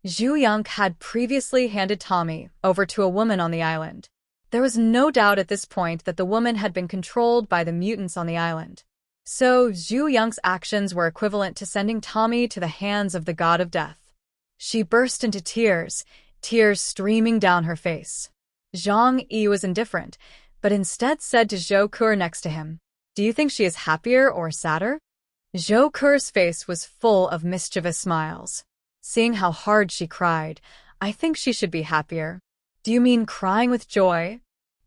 Zhu Yonk had previously handed Tommy over to a woman on the island. There was no doubt at this point that the woman had been controlled by the mutants on the island. So Zhu Yonk's actions were equivalent to sending Tommy to the hands of the god of death. She burst into tears, tears streaming down her face. Zhang Yi was indifferent, but instead said to Zhou Ke next to him, "Do you think she is happier or sadder?" Zhou Ke's face was full of mischievous smiles. Seeing how hard she cried, "I think she should be happier." "Do you mean crying with joy?"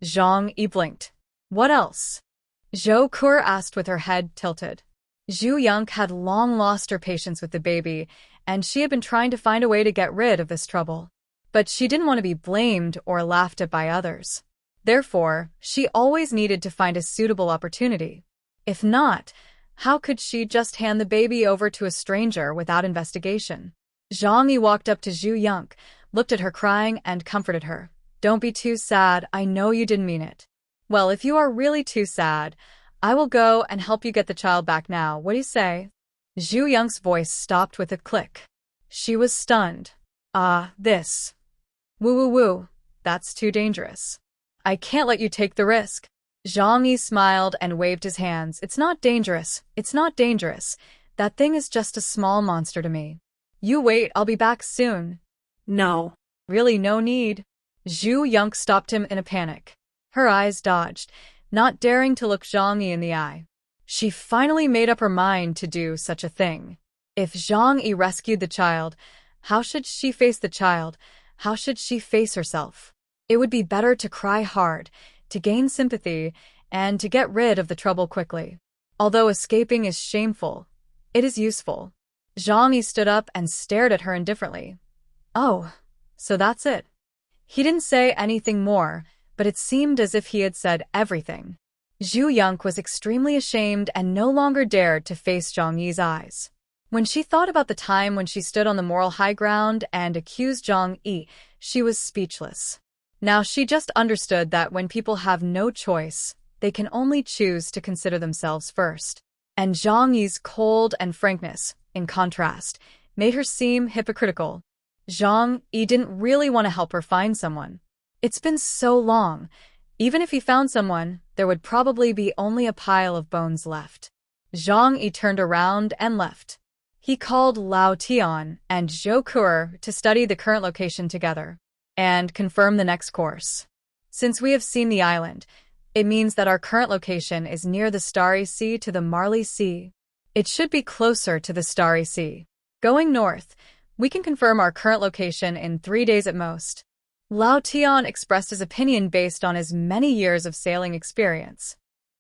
Zhang Yi blinked. "What else?" Zhou Ke asked with her head tilted. Zhu Yonk had long lost her patience with the baby, and she had been trying to find a way to get rid of this trouble. But she didn't want to be blamed or laughed at by others. Therefore, she always needed to find a suitable opportunity. If not, how could she just hand the baby over to a stranger without investigation? Zhang Yi walked up to Zhu Yonk, looked at her crying, and comforted her. "Don't be too sad, I know you didn't mean it." "Well, if you are really too sad, I will go and help you get the child back now, what do you say?" Zhu Yonk's voice stopped with a click. She was stunned. This. Woo woo woo, that's too dangerous. I can't let you take the risk." Zhang Yi smiled and waved his hands. "It's not dangerous. It's not dangerous. That thing is just a small monster to me. You wait, I'll be back soon." No. "Really, no need." Zhu Yonk stopped him in a panic. Her eyes dodged, not daring to look Zhang Yi in the eye. She finally made up her mind to do such a thing. If Zhang Yi rescued the child, how should she face the child? How should she face herself? It would be better to cry hard, to gain sympathy, and to get rid of the trouble quickly. Although escaping is shameful, it is useful. Zhang Yi stood up and stared at her indifferently. "Oh, so that's it." He didn't say anything more, but it seemed as if he had said everything. Zhu Yonk was extremely ashamed and no longer dared to face Zhang Yi's eyes. When she thought about the time when she stood on the moral high ground and accused Zhang Yi, she was speechless. Now she just understood that when people have no choice, they can only choose to consider themselves first. And Zhang Yi's cold and frankness, in contrast, made her seem hypocritical. Zhang Yi didn't really want to help her find someone. It's been so long. Even if he found someone, there would probably be only a pile of bones left. Zhang Yi turned around and left. He called Lao Tian and Zhou Ke to study the current location together and confirm the next course. Since we have seen the island, it means that our current location is near the Starry Sea to the Marley Sea. It should be closer to the Starry Sea. Going north, we can confirm our current location in 3 days at most. Lao Tian expressed his opinion based on his many years of sailing experience.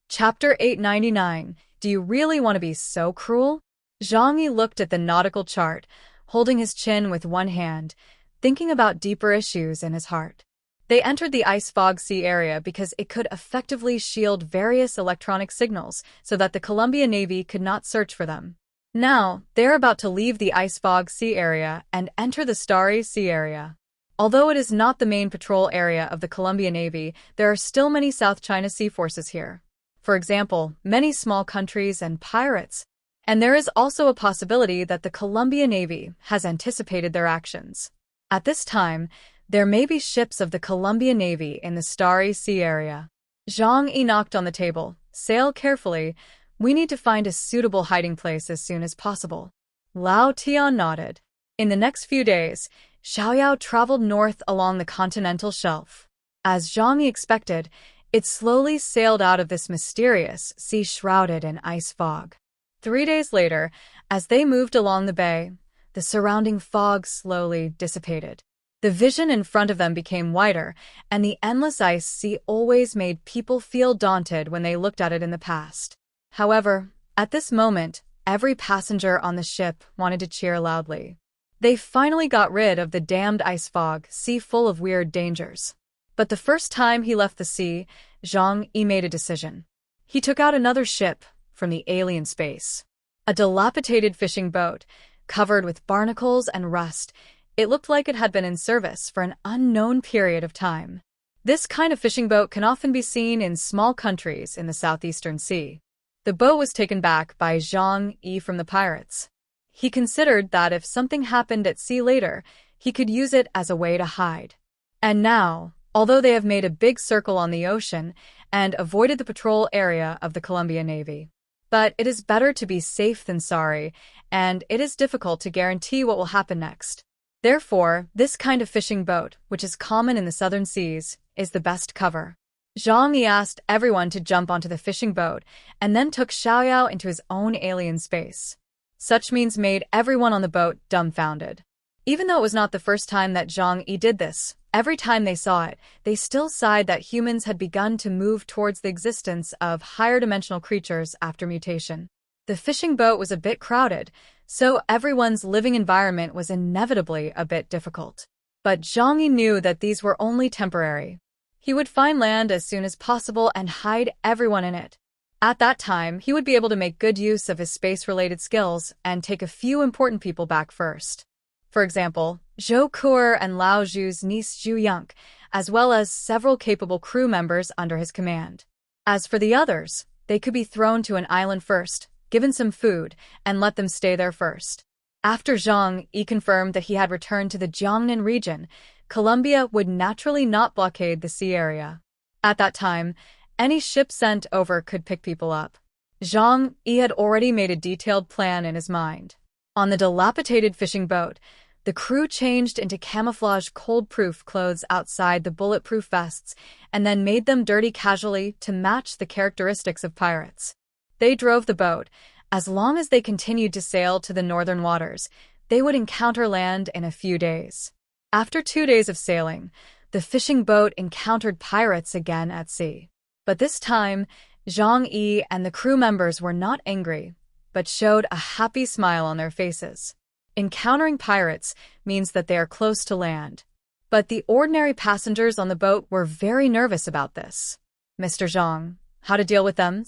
Chapter 899. Do you really want to be so cruel? Zhang Yi looked at the nautical chart, holding his chin with one hand, thinking about deeper issues in his heart. They entered the ice fog sea area because it could effectively shield various electronic signals so that the Columbia Navy could not search for them. Now, they're about to leave the ice fog sea area and enter the Starry Sea area. Although it is not the main patrol area of the Columbia Navy, there are still many South China Sea forces here. For example, many small countries and pirates. And there is also a possibility that the Columbia Navy has anticipated their actions. At this time, there may be ships of the Columbia Navy in the Starry Sea area. Zhang Yi knocked on the table. Sail carefully. We need to find a suitable hiding place as soon as possible. Lao Tian nodded. In the next few days, Xiaoyao traveled north along the continental shelf. As Zhang Yi expected, it slowly sailed out of this mysterious sea shrouded in ice fog. 3 days later, as they moved along the bay, the surrounding fog slowly dissipated. The vision in front of them became wider, and the endless ice sea always made people feel daunted when they looked at it in the past. However, at this moment, every passenger on the ship wanted to cheer loudly. They finally got rid of the damned ice fog, sea full of weird dangers. But the first time he left the sea, Zhang Yi made a decision. He took out another ship from the alien space. A dilapidated fishing boat, covered with barnacles and rust. It looked like it had been in service for an unknown period of time. This kind of fishing boat can often be seen in small countries in the Southeastern Sea. The boat was taken back by Zhang Yi from the pirates. He considered that if something happened at sea later, he could use it as a way to hide. And now, although they have made a big circle on the ocean and avoided the patrol area of the Columbia Navy. But it is better to be safe than sorry, and it is difficult to guarantee what will happen next. Therefore, this kind of fishing boat, which is common in the southern seas, is the best cover. Zhang Yi asked everyone to jump onto the fishing boat and then took Xiaoyao into his own alien space. Such means made everyone on the boat dumbfounded. Even though it was not the first time that Zhang Yi did this, every time they saw it, they still sighed that humans had begun to move towards the existence of higher-dimensional creatures after mutation. The fishing boat was a bit crowded, so everyone's living environment was inevitably a bit difficult. But Zhang Yi knew that these were only temporary. He would find land as soon as possible and hide everyone in it. At that time, he would be able to make good use of his space-related skills and take a few important people back first. For example, Zhou Kuer and Lao Zhu's niece Zhu Yonk, as well as several capable crew members under his command. As for the others, they could be thrown to an island first, given some food, and let them stay there first. After Zhang Yi confirmed that he had returned to the Jiangnan region, Columbia would naturally not blockade the sea area. At that time, any ship sent over could pick people up. Zhang Yi had already made a detailed plan in his mind. On the dilapidated fishing boat, the crew changed into camouflage cold-proof clothes outside the bulletproof vests and then made them dirty casually to match the characteristics of pirates. They drove the boat. As long as they continued to sail to the northern waters, they would encounter land in a few days. After 2 days of sailing, the fishing boat encountered pirates again at sea. But this time, Zhang Yi and the crew members were not angry, but showed a happy smile on their faces. Encountering pirates means that they are close to land. But the ordinary passengers on the boat were very nervous about this. Mr. Zhang, how to deal with them?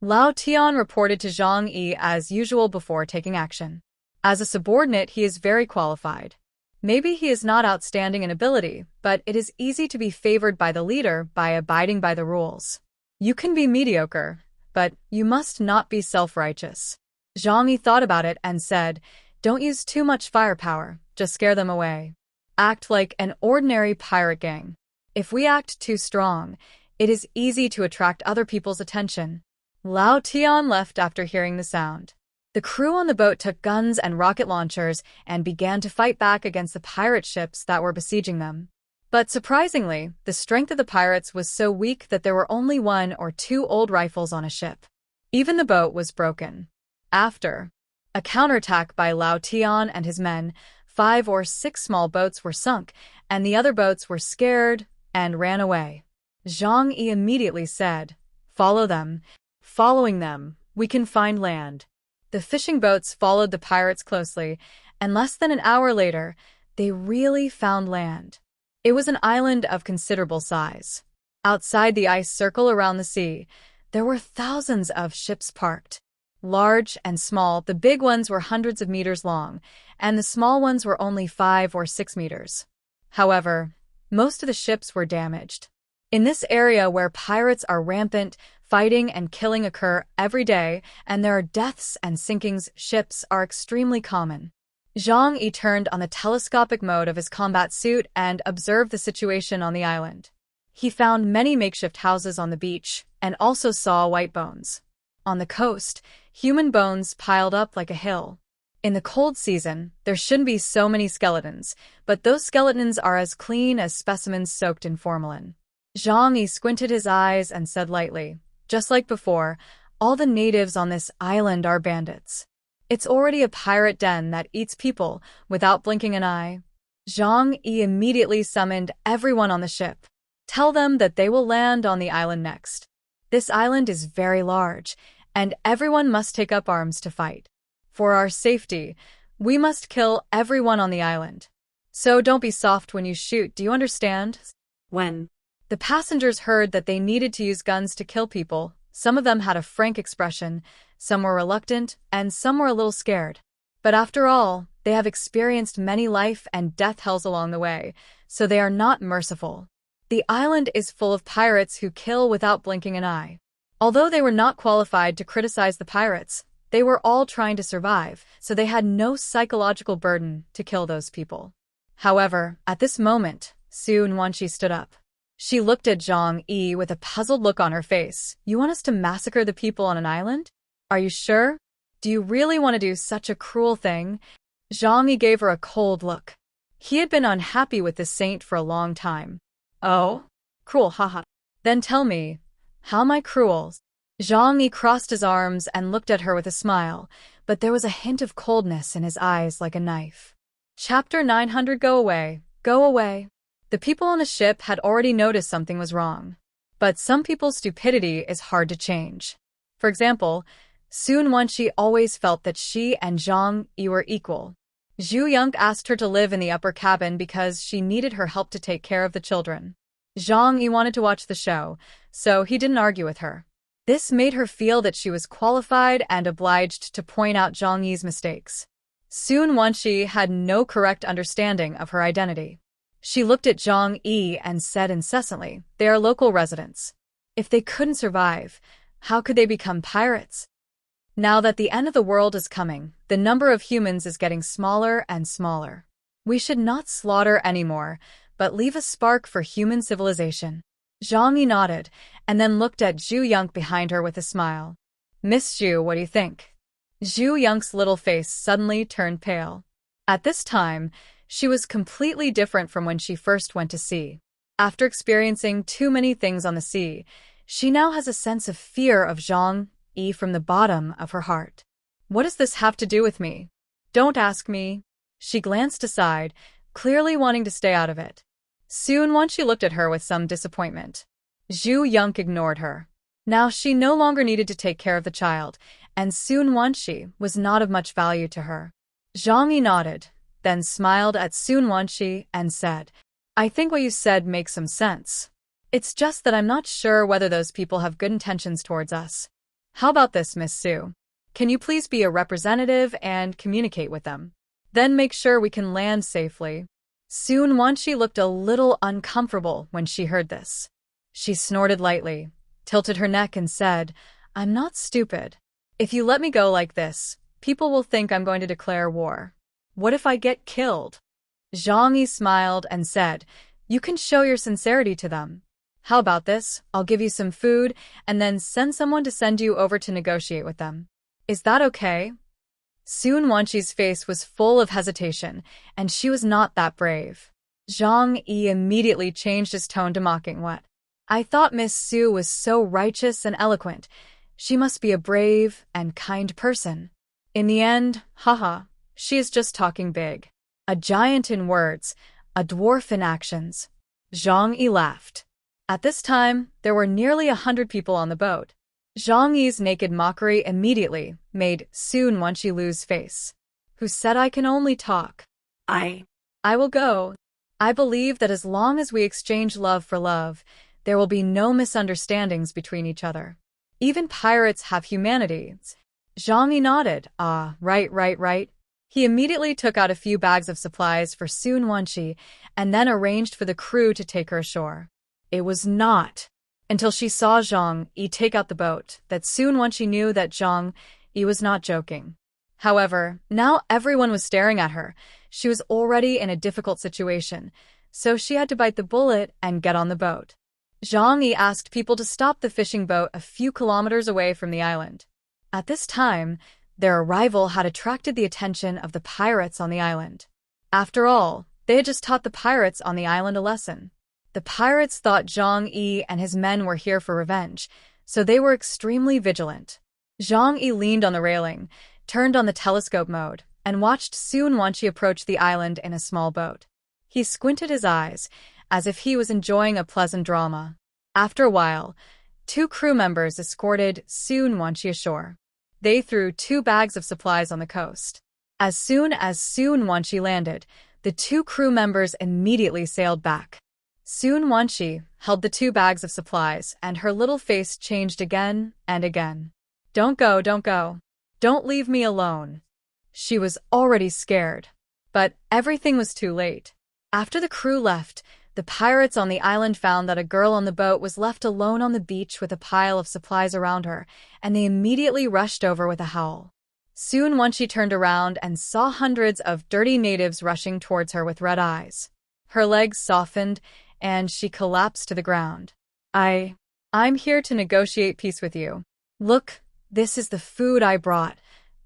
Lao Tian reported to Zhang Yi as usual before taking action. As a subordinate, he is very qualified. Maybe he is not outstanding in ability, but it is easy to be favored by the leader by abiding by the rules. You can be mediocre, but you must not be self-righteous. Zhang Yi thought about it and said, "Don't use too much firepower, just scare them away. Act like an ordinary pirate gang. If we act too strong, it is easy to attract other people's attention." Lao Tian left after hearing the sound. The crew on the boat took guns and rocket launchers and began to fight back against the pirate ships that were besieging them. But surprisingly, the strength of the pirates was so weak that there were only 1 or 2 old rifles on a ship. Even the boat was broken. After a counterattack by Lao Tian and his men, 5 or 6 small boats were sunk, and the other boats were scared and ran away. Zhang Yi immediately said, "Follow them. Following them, we can find land." The fishing boats followed the pirates closely, and less than an hour later, they really found land. It was an island of considerable size. Outside the ice circle around the sea, there were thousands of ships parked. Large and small, the big ones were hundreds of meters long, and the small ones were only 5 or 6 meters. However, most of the ships were damaged. In this area where pirates are rampant, fighting and killing occur every day, and there are deaths and sinkings, ships are extremely common. Zhang Yi turned on the telescopic mode of his combat suit and observed the situation on the island. He found many makeshift houses on the beach and also saw white bones. On the coast, human bones piled up like a hill. In the cold season, there shouldn't be so many skeletons, but those skeletons are as clean as specimens soaked in formalin. Zhang Yi squinted his eyes and said lightly, "Just like before, all the natives on this island are bandits. It's already a pirate den that eats people without blinking an eye." Zhang Yi immediately summoned everyone on the ship. Tell them that they will land on the island next. This island is very large, and everyone must take up arms to fight. For our safety, we must kill everyone on the island. So don't be soft when you shoot, do you understand? When The passengers heard that they needed to use guns to kill people. Some of them had a frank expression, some were reluctant, and some were a little scared. But after all, they have experienced many life and death hells along the way, so they are not merciful. The island is full of pirates who kill without blinking an eye. Although they were not qualified to criticize the pirates, they were all trying to survive, so they had no psychological burden to kill those people. However, at this moment, Su Nuanqi stood up. She looked at Zhang Yi with a puzzled look on her face. You want us to massacre the people on an island? Are you sure? Do you really want to do such a cruel thing? Zhang Yi gave her a cold look. He had been unhappy with the saint for a long time. Oh? Cruel, haha. Then tell me, how am I cruel? Zhang Yi crossed his arms and looked at her with a smile, but there was a hint of coldness in his eyes like a knife. Chapter 900. Go away, go away. The people on the ship had already noticed something was wrong. But some people's stupidity is hard to change. For example, Su Nuanqi always felt that she and Zhang Yi were equal. Zhu Yonk asked her to live in the upper cabin because she needed her help to take care of the children. Zhang Yi wanted to watch the show, so he didn't argue with her. This made her feel that she was qualified and obliged to point out Zhang Yi's mistakes. Su Nuanqi had no correct understanding of her identity. She looked at Zhang Yi and said incessantly, they are local residents. If they couldn't survive, how could they become pirates? Now that the end of the world is coming, the number of humans is getting smaller and smaller. We should not slaughter anymore, but leave a spark for human civilization. Zhang Yi nodded, and then looked at Zhu Yonk behind her with a smile. Miss Zhu, what do you think? Zhu Yonk's little face suddenly turned pale. At this time, she was completely different from when she first went to sea. After experiencing too many things on the sea, she now has a sense of fear of Zhang Yi from the bottom of her heart. What does this have to do with me? Don't ask me. She glanced aside, clearly wanting to stay out of it. Su Nuanqi looked at her with some disappointment. Zhu Yonk ignored her. Now she no longer needed to take care of the child, and Su Nuanqi was not of much value to her. Zhang Yi nodded, then smiled at Su Nuanqi and said, I think what you said makes some sense. It's just that I'm not sure whether those people have good intentions towards us. How about this, Miss Su? Can you please be a representative and communicate with them? Then make sure we can land safely. Su Nuanqi looked a little uncomfortable when she heard this. She snorted lightly, tilted her neck and said, I'm not stupid. If you let me go like this, people will think I'm going to declare war. What if I get killed? Zhang Yi smiled and said, you can show your sincerity to them. How about this? I'll give you some food and then send someone to send you over to negotiate with them. Is that okay? Su Nuanqi's face was full of hesitation, and she was not that brave. Zhang Yi immediately changed his tone to mocking. What? I thought Miss Su was so righteous and eloquent. She must be a brave and kind person. In the end, haha, she is just talking big. A giant in words, a dwarf in actions. Zhang Yi laughed. At this time, there were nearly 100 people on the boat. Zhang Yi's naked mockery immediately made Su Nuanqi lose face. Who said I can only talk? I will go. I believe that as long as we exchange love for love, there will be no misunderstandings between each other. Even pirates have humanity. Zhang Yi nodded. Ah, right. He immediately took out a few bags of supplies for Su Nuanqi and then arranged for the crew to take her ashore. It was not until she saw Zhang Yi take out the boat that Su Nuanqi knew that Zhang Yi was not joking. However, now everyone was staring at her. She was already in a difficult situation, so she had to bite the bullet and get on the boat. Zhang Yi asked people to stop the fishing boat a few kilometers away from the island. At this time, their arrival had attracted the attention of the pirates on the island. After all, they had just taught the pirates on the island a lesson. The pirates thought Zhang Yi and his men were here for revenge, so they were extremely vigilant. Zhang Yi leaned on the railing, turned on the telescope mode, and watched Su Nuanqi approach the island in a small boat. He squinted his eyes, as if he was enjoying a pleasant drama. After a while, 2 crew members escorted Soon Wonchi ashore. They threw 2 bags of supplies on the coast. As soon as Soon Wonchi landed, the 2 crew members immediately sailed back. Soon Wonchi held the 2 bags of supplies, and her little face changed again and again. Don't go, don't go. Don't leave me alone. She was already scared. But everything was too late. After the crew left, the pirates on the island found that a girl on the boat was left alone on the beach with a pile of supplies around her, and they immediately rushed over with a howl. Soon once she turned around and saw hundreds of dirty natives rushing towards her with red eyes. Her legs softened, and she collapsed to the ground. I'm here to negotiate peace with you. Look, this is the food I brought.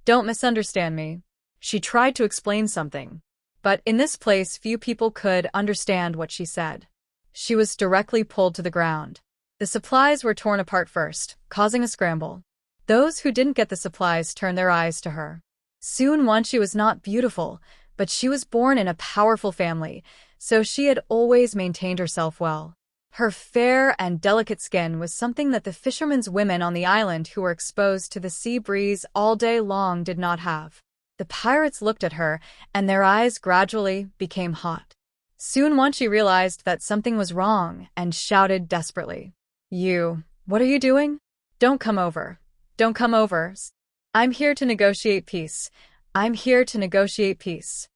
Don't misunderstand me. She tried to explain something, but in this place few people could understand what she said. She was directly pulled to the ground. The supplies were torn apart first, causing a scramble. Those who didn't get the supplies turned their eyes to her. Soon once she was not beautiful, but she was born in a powerful family, so she had always maintained herself well. Her fair and delicate skin was something that the fishermen's women on the island who were exposed to the sea breeze all day long did not have. The pirates looked at her, and their eyes gradually became hot. Soon once she realized that something was wrong and shouted desperately, What are you doing? Don't come over. Don't come over. I'm here to negotiate peace. I'm here to negotiate peace.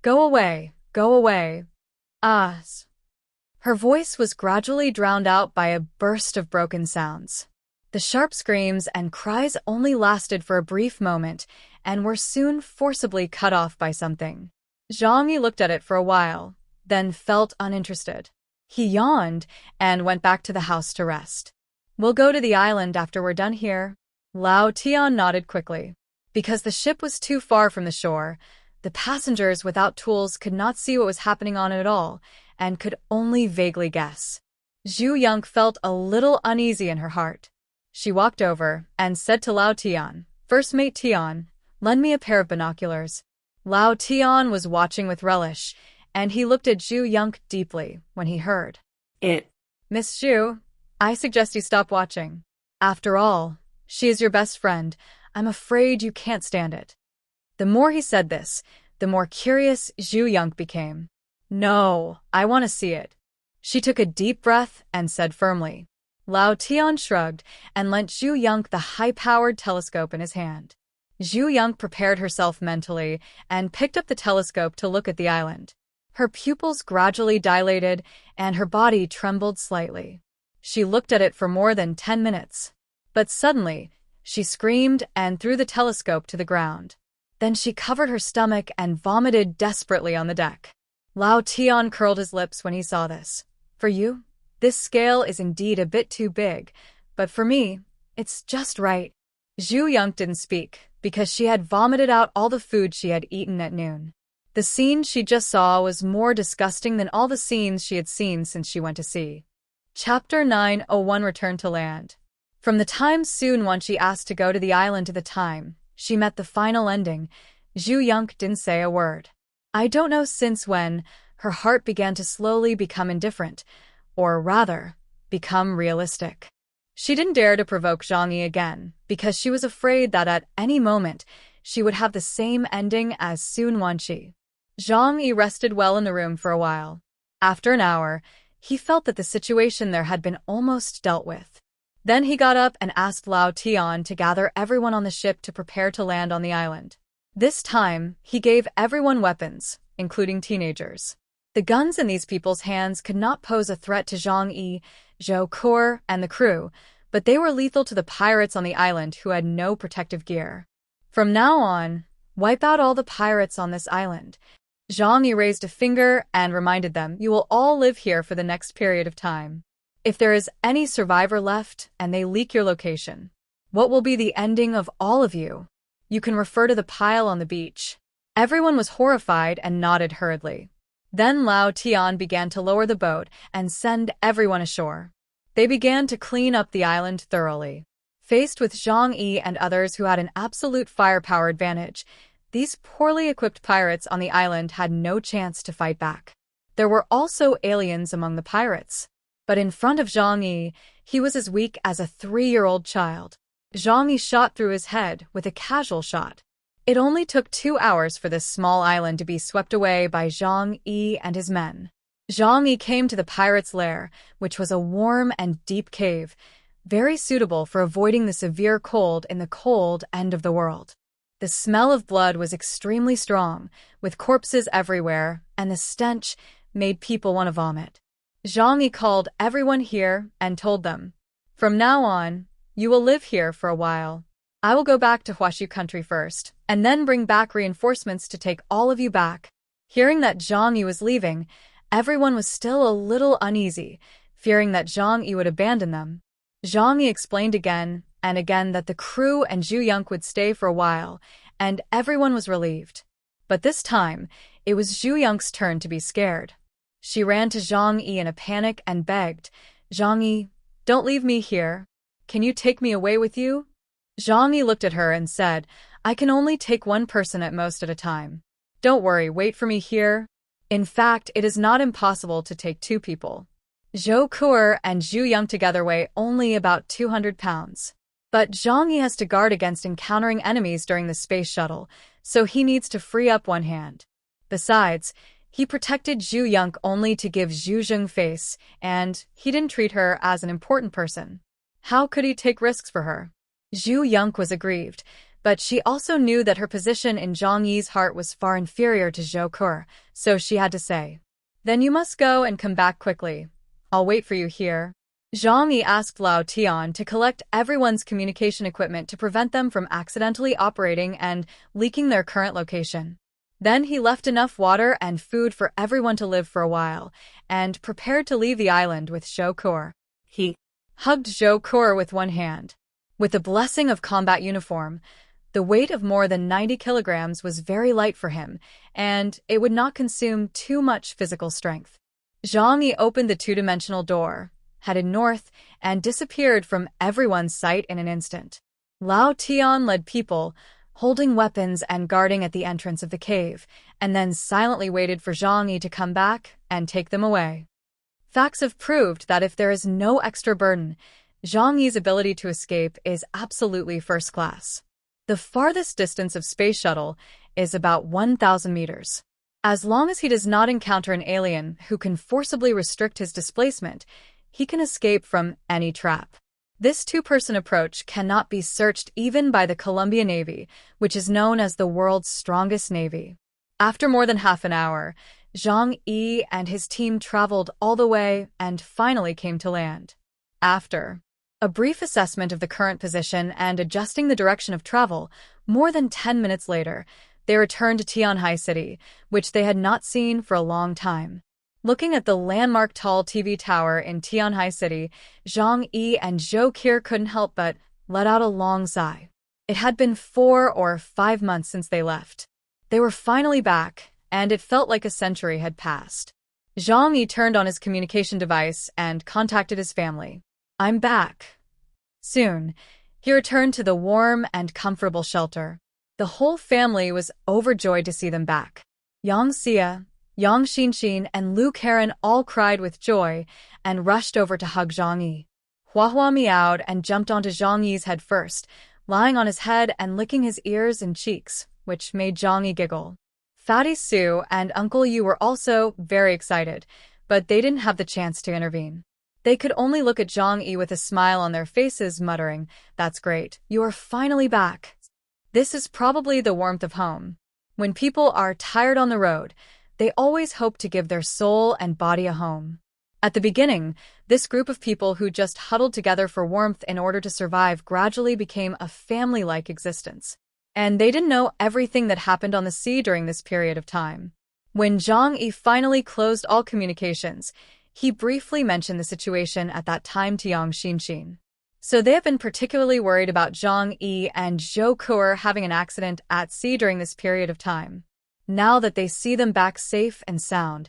Go away. Go away. Ah. Her voice was gradually drowned out by a burst of broken sounds. The sharp screams and cries only lasted for a brief moment and were soon forcibly cut off by something. Zhang Yi looked at it for a while, then felt uninterested. He yawned and went back to the house to rest. We'll go to the island after we're done here. Lao Tian nodded quickly. Because the ship was too far from the shore, the passengers without tools could not see what was happening on it at all, and could only vaguely guess. Zhu Yonk felt a little uneasy in her heart. She walked over and said to Lao Tian, First Mate Tian, lend me a pair of binoculars. Lao Tian was watching with relish, and he looked at Zhu Yonk deeply when he heard it. Miss Zhu, I suggest you stop watching. After all, she is your best friend. I'm afraid you can't stand it. The more he said this, the more curious Zhu Yonk became. No, I want to see it. She took a deep breath and said firmly. Lao Tian shrugged and lent Zhu Yonk the high-powered telescope in his hand. Zhu Yonk prepared herself mentally and picked up the telescope to look at the island. Her pupils gradually dilated and her body trembled slightly. She looked at it for more than 10 minutes. But suddenly, she screamed and threw the telescope to the ground. Then she covered her stomach and vomited desperately on the deck. Lao Tian curled his lips when he saw this. For you, this scale is indeed a bit too big, but for me, it's just right. Zhu Yonk didn't speak, because she had vomited out all the food she had eaten at noon. The scene she just saw was more disgusting than all the scenes she had seen since she went to sea. Chapter 901 Return to Land. From the time Soon once she asked to go to the island to the time she met the final ending, Zhu Yonk didn't say a word. I don't know since when her heart began to slowly become indifferent, or rather, become realistic. She didn't dare to provoke Zhang Yi again, because she was afraid that at any moment she would have the same ending as Soon Wonchi. Zhang Yi rested well in the room for a while. After an hour, he felt that the situation there had been almost dealt with. Then he got up and asked Lao Tian to gather everyone on the ship to prepare to land on the island. This time, he gave everyone weapons, including teenagers. The guns in these people's hands could not pose a threat to Zhang Yi, Zhou Core, and the crew, but they were lethal to the pirates on the island who had no protective gear. From now on, wipe out all the pirates on this island. Zhang Yi raised a finger and reminded them, You will all live here for the next period of time. If there is any survivor left and they leak your location, what will be the ending of all of you? You can refer to the pile on the beach. Everyone was horrified and nodded hurriedly. Then Lao Tian began to lower the boat and send everyone ashore. They began to clean up the island thoroughly. Faced with Zhang Yi and others who had an absolute firepower advantage, these poorly equipped pirates on the island had no chance to fight back. There were also aliens among the pirates. But in front of Zhang Yi, he was as weak as a 3-year-old child. Zhang Yi shot through his head with a casual shot. It only took 2 hours for this small island to be swept away by Zhang Yi and his men. Zhang Yi came to the pirates' lair, which was a warm and deep cave, very suitable for avoiding the severe cold in the cold end of the world. The smell of blood was extremely strong, with corpses everywhere, and the stench made people want to vomit. Zhang Yi called everyone here and told them, "From now on, you will live here for a while. I will go back to Huashu country first, and then bring back reinforcements to take all of you back." Hearing that Zhang Yi was leaving, everyone was still a little uneasy, fearing that Zhang Yi would abandon them. Zhang Yi explained again and again that the crew and Zhu Yonk would stay for a while, and everyone was relieved. But this time, it was Zhu Yonk's turn to be scared. She ran to Zhang Yi in a panic and begged, "Zhang Yi, don't leave me here. Can you take me away with you?" Zhang Yi looked at her and said, "I can only take one person at most at a time. Don't worry, wait for me here. In fact, it is not impossible to take 2 people. Zhou Kuer and Zhu Yong together weigh only about 200 pounds. But Zhang Yi has to guard against encountering enemies during the space shuttle, so he needs to free up one hand. Besides, he protected Zhu Yong only to give Zhu Zheng face, and he didn't treat her as an important person. How could he take risks for her?" Zhu Yong was aggrieved, but she also knew that her position in Zhang Yi's heart was far inferior to Zhou Kuer, so she had to say, "Then you must go and come back quickly. I'll wait for you here." Zhang Yi asked Lao Tian to collect everyone's communication equipment to prevent them from accidentally operating and leaking their current location. Then he left enough water and food for everyone to live for a while, and prepared to leave the island with Zhou Kuer. He hugged Zhou Kuer with one hand. With the blessing of combat uniform, the weight of more than 90 kilograms was very light for him, and it would not consume too much physical strength. Zhang Yi opened the 2-dimensional door, headed north, and disappeared from everyone's sight in an instant. Lao Tian led people, holding weapons and guarding at the entrance of the cave, and then silently waited for Zhang Yi to come back and take them away. Facts have proved that if there is no extra burden, Zhang Yi's ability to escape is absolutely first class. The farthest distance of space shuttle is about 1,000 meters. As long as he does not encounter an alien who can forcibly restrict his displacement, he can escape from any trap. This 2-person approach cannot be searched even by the Columbia Navy, which is known as the world's strongest navy. After more than half an hour, Zhang Yi and his team traveled all the way and finally came to land. After a brief assessment of the current position and adjusting the direction of travel, more than 10 minutes later, they returned to Tianhai City, which they had not seen for a long time. Looking at the landmark tall TV tower in Tianhai City, Zhang Yi and Zhou Kuer couldn't help but let out a long sigh. It had been 4 or 5 months since they left. They were finally back, and it felt like a century had passed. Zhang Yi turned on his communication device and contacted his family. "I'm back." Soon, he returned to the warm and comfortable shelter. The whole family was overjoyed to see them back. Yang Xia, Yang Xinxin, and Lu Karen all cried with joy and rushed over to hug Zhang Yi. Hua meowed and jumped onto Zhang Yi's head first, lying on his head and licking his ears and cheeks, which made Zhang Yi giggle. Fatty Sue and Uncle Yu were also very excited, but they didn't have the chance to intervene. They could only look at Zhang Yi with a smile on their faces, muttering, "That's great, you are finally back." This is probably the warmth of home. When people are tired on the road, they always hope to give their soul and body a home. At the beginning, this group of people who just huddled together for warmth in order to survive gradually became a family-like existence. And they didn't know everything that happened on the sea during this period of time. When Zhang Yi finally closed all communications, he briefly mentioned the situation at that time to Yang Xinxin. So they have been particularly worried about Zhang Yi and Zhou Kuer having an accident at sea during this period of time. Now that they see them back safe and sound,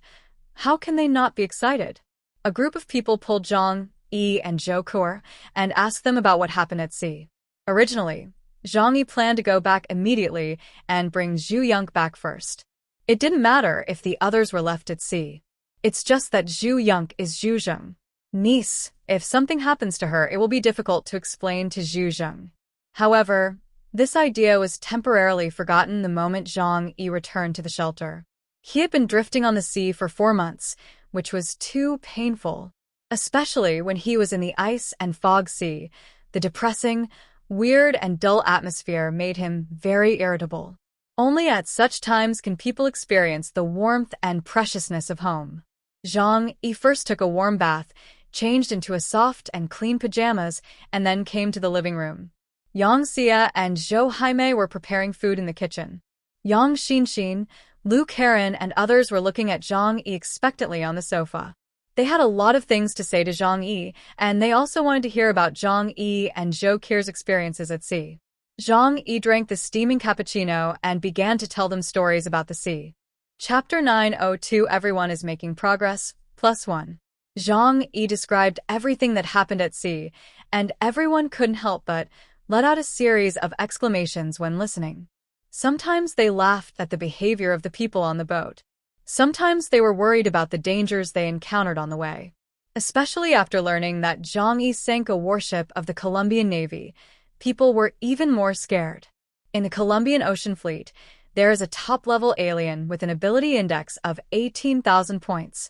how can they not be excited? A group of people pulled Zhang Yi and Zhou Kuer and asked them about what happened at sea. Originally, Zhang Yi planned to go back immediately and bring Zhu Yong back first. It didn't matter if the others were left at sea. It's just that Zhu Yonk is Zhu Zheng niece. If something happens to her, it will be difficult to explain to Zhu Zheng. However, this idea was temporarily forgotten the moment Zhang Yi returned to the shelter. He had been drifting on the sea for 4 months, which was too painful. Especially when he was in the ice and fog sea, the depressing, weird and dull atmosphere made him very irritable. Only at such times can people experience the warmth and preciousness of home. Zhang Yi first took a warm bath, changed into a soft and clean pajamas, and then came to the living room. Yang Xia and Zhou Haimei were preparing food in the kitchen. Yang Xinxin, Lu Karen, and others were looking at Zhang Yi expectantly on the sofa. They had a lot of things to say to Zhang Yi, and they also wanted to hear about Zhang Yi and Zhou Qir's experiences at sea. Zhang Yi drank the steaming cappuccino and began to tell them stories about the sea. Chapter 902 Everyone is Making Progress, +1. Zhang Yi described everything that happened at sea, and everyone couldn't help but let out a series of exclamations when listening. Sometimes they laughed at the behavior of the people on the boat. Sometimes they were worried about the dangers they encountered on the way. Especially after learning that Zhang Yi sank a warship of the Colombian Navy, people were even more scared. In the Colombian Ocean Fleet, there is a top-level alien with an ability index of 18,000 points.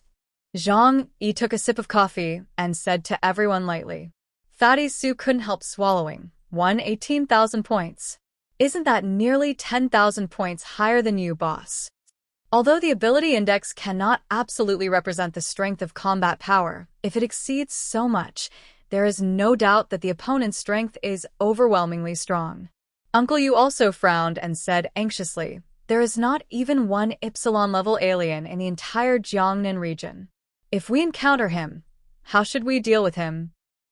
Zhang Yi took a sip of coffee and said to everyone lightly, "Fatty Sue couldn't help swallowing. 18,000 points. Isn't that nearly 10,000 points higher than you, boss?" Although the ability index cannot absolutely represent the strength of combat power, if it exceeds so much, there is no doubt that the opponent's strength is overwhelmingly strong. Uncle Yu also frowned and said anxiously, "There is not even one Epsilon-level alien in the entire Jiangnan region. If we encounter him, how should we deal with him?"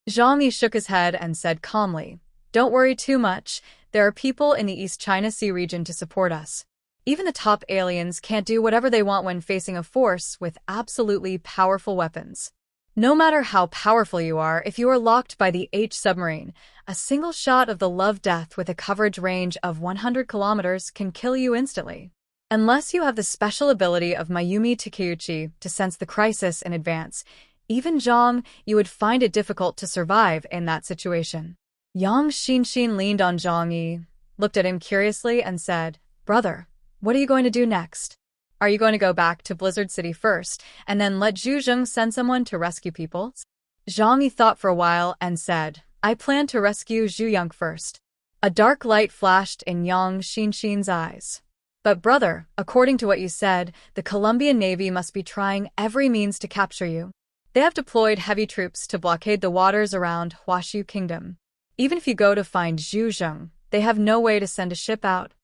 Zhang Yi shook his head and said calmly, "Don't worry too much. There are people in the East China Sea region to support us. Even the top aliens can't do whatever they want when facing a force with absolutely powerful weapons. No matter how powerful you are, if you are locked by the H submarine, a single shot of the Love Death with a coverage range of 100 kilometers can kill you instantly. Unless you have the special ability of Mayumi Takeuchi to sense the crisis in advance, even Zhang, you would find it difficult to survive in that situation." Yang Xinxin leaned on Zhang Yi, looked at him curiously, and said, "Brother, what are you going to do next? Are you going to go back to Blizzard City first, and then let Zhu Zheng send someone to rescue people?" Zhang Yi thought for a while and said, "I plan to rescue Zhu Yonk first." A dark light flashed in Yang Xinxin's eyes. "But brother, according to what you said, the Colombian Navy must be trying every means to capture you. They have deployed heavy troops to blockade the waters around Huashu Kingdom. Even if you go to find Zhu Zheng, they have no way to send a ship out.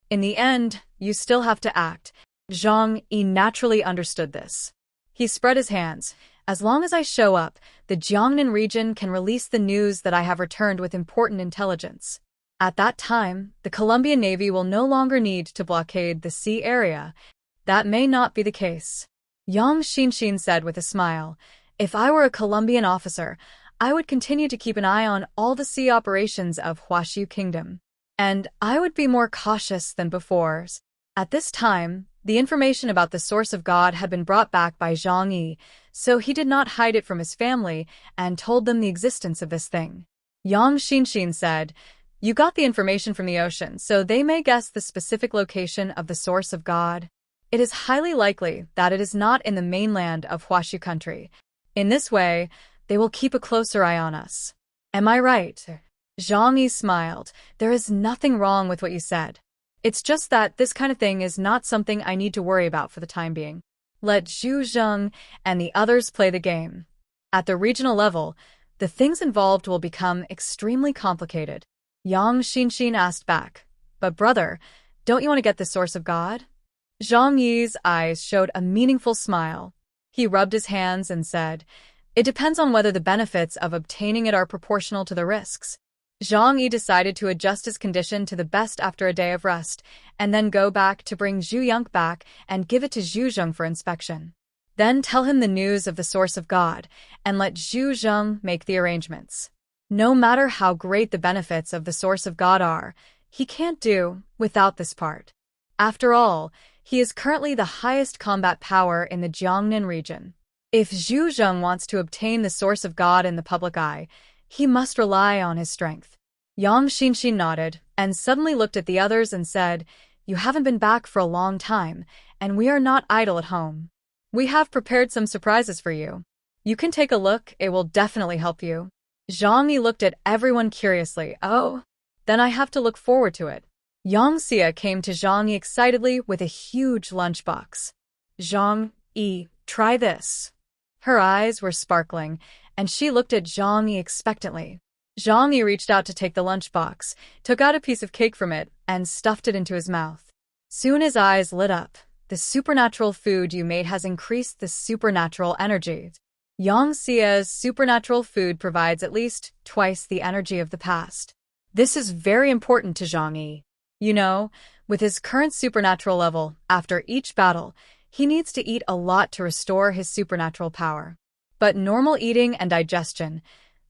In the end, you still have to act." Zhang Yi naturally understood this. He spread his hands. "As long as I show up, the Jiangnan region can release the news that I have returned with important intelligence. At that time, the Colombian Navy will no longer need to blockade the sea area." "That may not be the case," Yang Xinxin said with a smile. "If I were a Colombian officer, I would continue to keep an eye on all the sea operations of Huashu Kingdom. And I would be more cautious than before." At this time, the information about the source of God had been brought back by Zhang Yi, so he did not hide it from his family and told them the existence of this thing. Yang Xinxin said, "You got the information from the ocean, so they may guess the specific location of the source of God. It is highly likely that it is not in the mainland of Huashu country. In this way, they will keep a closer eye on us. Am I right?" Zhang Yi smiled. "There is nothing wrong with what you said. It's just that this kind of thing is not something I need to worry about for the time being. Let Zhu Zheng and the others play the game. At the regional level, the things involved will become extremely complicated." Yang Xinxin asked back, "But brother, don't you want to get the source of God?" Zhang Yi's eyes showed a meaningful smile. He rubbed his hands and said, "It depends on whether the benefits of obtaining it are proportional to the risks." Zhang Yi decided to adjust his condition to the best after a day of rest, and then go back to bring Zhu Yonk back and give it to Zhu Zheng for inspection. Then tell him the news of the source of God, and let Zhu Zheng make the arrangements. No matter how great the benefits of the source of God are, he can't do without this part. After all, He is currently the highest combat power in the Jiangnan region. If Zhu Zheng wants to obtain the source of God in the public eye, he must rely on his strength. Yang Xinxin nodded and suddenly looked at the others and said, "You haven't been back for a long time, and we are not idle at home. We have prepared some surprises for you. You can take a look, it will definitely help you." Zhang Yi looked at everyone curiously. "Oh, then I have to look forward to it." Yang Xia came to Zhang Yi excitedly with a huge lunchbox. "Zhang Yi, try this." Her eyes were sparkling, and she looked at Zhang Yi expectantly. Zhang Yi reached out to take the lunchbox, took out a piece of cake from it, and stuffed it into his mouth. Soon his eyes lit up. "The supernatural food you made has increased the supernatural energy." Yang Xia's supernatural food provides at least twice the energy of the past. This is very important to Zhang Yi. You know, with his current supernatural level, after each battle, he needs to eat a lot to restore his supernatural power. But normal eating and digestion,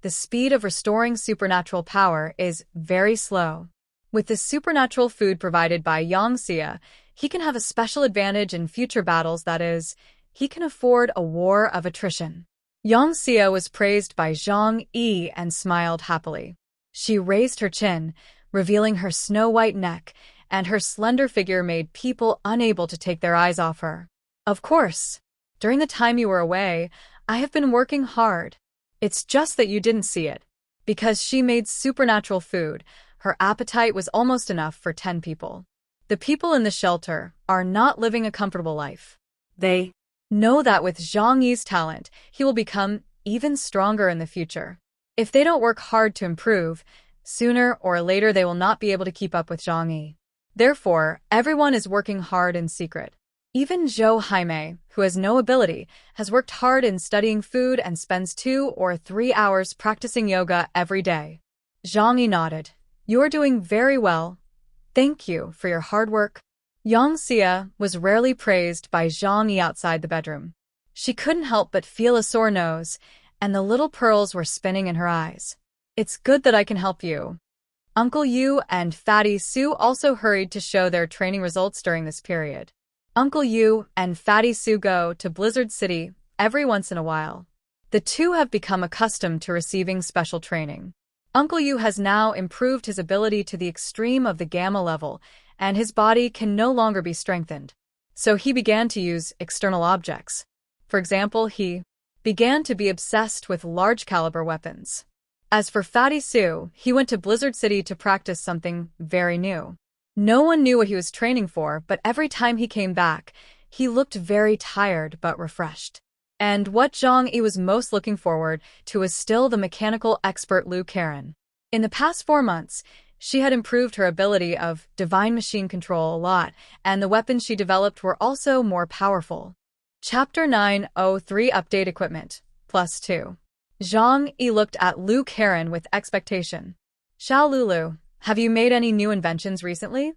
the speed of restoring supernatural power is very slow. With the supernatural food provided by Yang Xia, he can have a special advantage in future battles, that is, he can afford a war of attrition. Yang Xia was praised by Zhang Yi and smiled happily. She raised her chin, revealing her snow-white neck, and her slender figure made people unable to take their eyes off her. "Of course, during the time you were away, I have been working hard. It's just that you didn't see it. Because she made supernatural food, her appetite was almost enough for 10 people. The people in the shelter are not living a comfortable life. They know that with Zhang Yi's talent, he will become even stronger in the future. If they don't work hard to improve, sooner or later they will not be able to keep up with Zhang Yi. Therefore, everyone is working hard in secret. Even Zhou Haimei, who has no ability, has worked hard in studying food and spends 2 or 3 hours practicing yoga every day." Zhang Yi nodded. "You are doing very well. Thank you for your hard work." Yang Xia was rarely praised by Zhang Yi outside the bedroom. She couldn't help but feel a sore nose, and the little pearls were spinning in her eyes. "It's good that I can help you." Uncle Yu and Fatty Sue also hurried to show their training results during this period. Uncle Yu and Fatty Sue go to Blizzard City every once in a while. The two have become accustomed to receiving special training. Uncle Yu has now improved his ability to the extreme of the gamma level, and his body can no longer be strengthened. So he began to use external objects. For example, he began to be obsessed with large-caliber weapons. As for Fatty Sue, he went to Blizzard City to practice something very new. No one knew what he was training for, but every time he came back, he looked very tired but refreshed. And what Zhang Yi was most looking forward to was still the mechanical expert Liu Karen. In the past 4 months, she had improved her ability of divine machine control a lot, and the weapons she developed were also more powerful. Chapter 903 Update Equipment, +2. Zhang Yi looked at Liu Karen with expectation. "Xiao Lulu, have you made any new inventions recently?"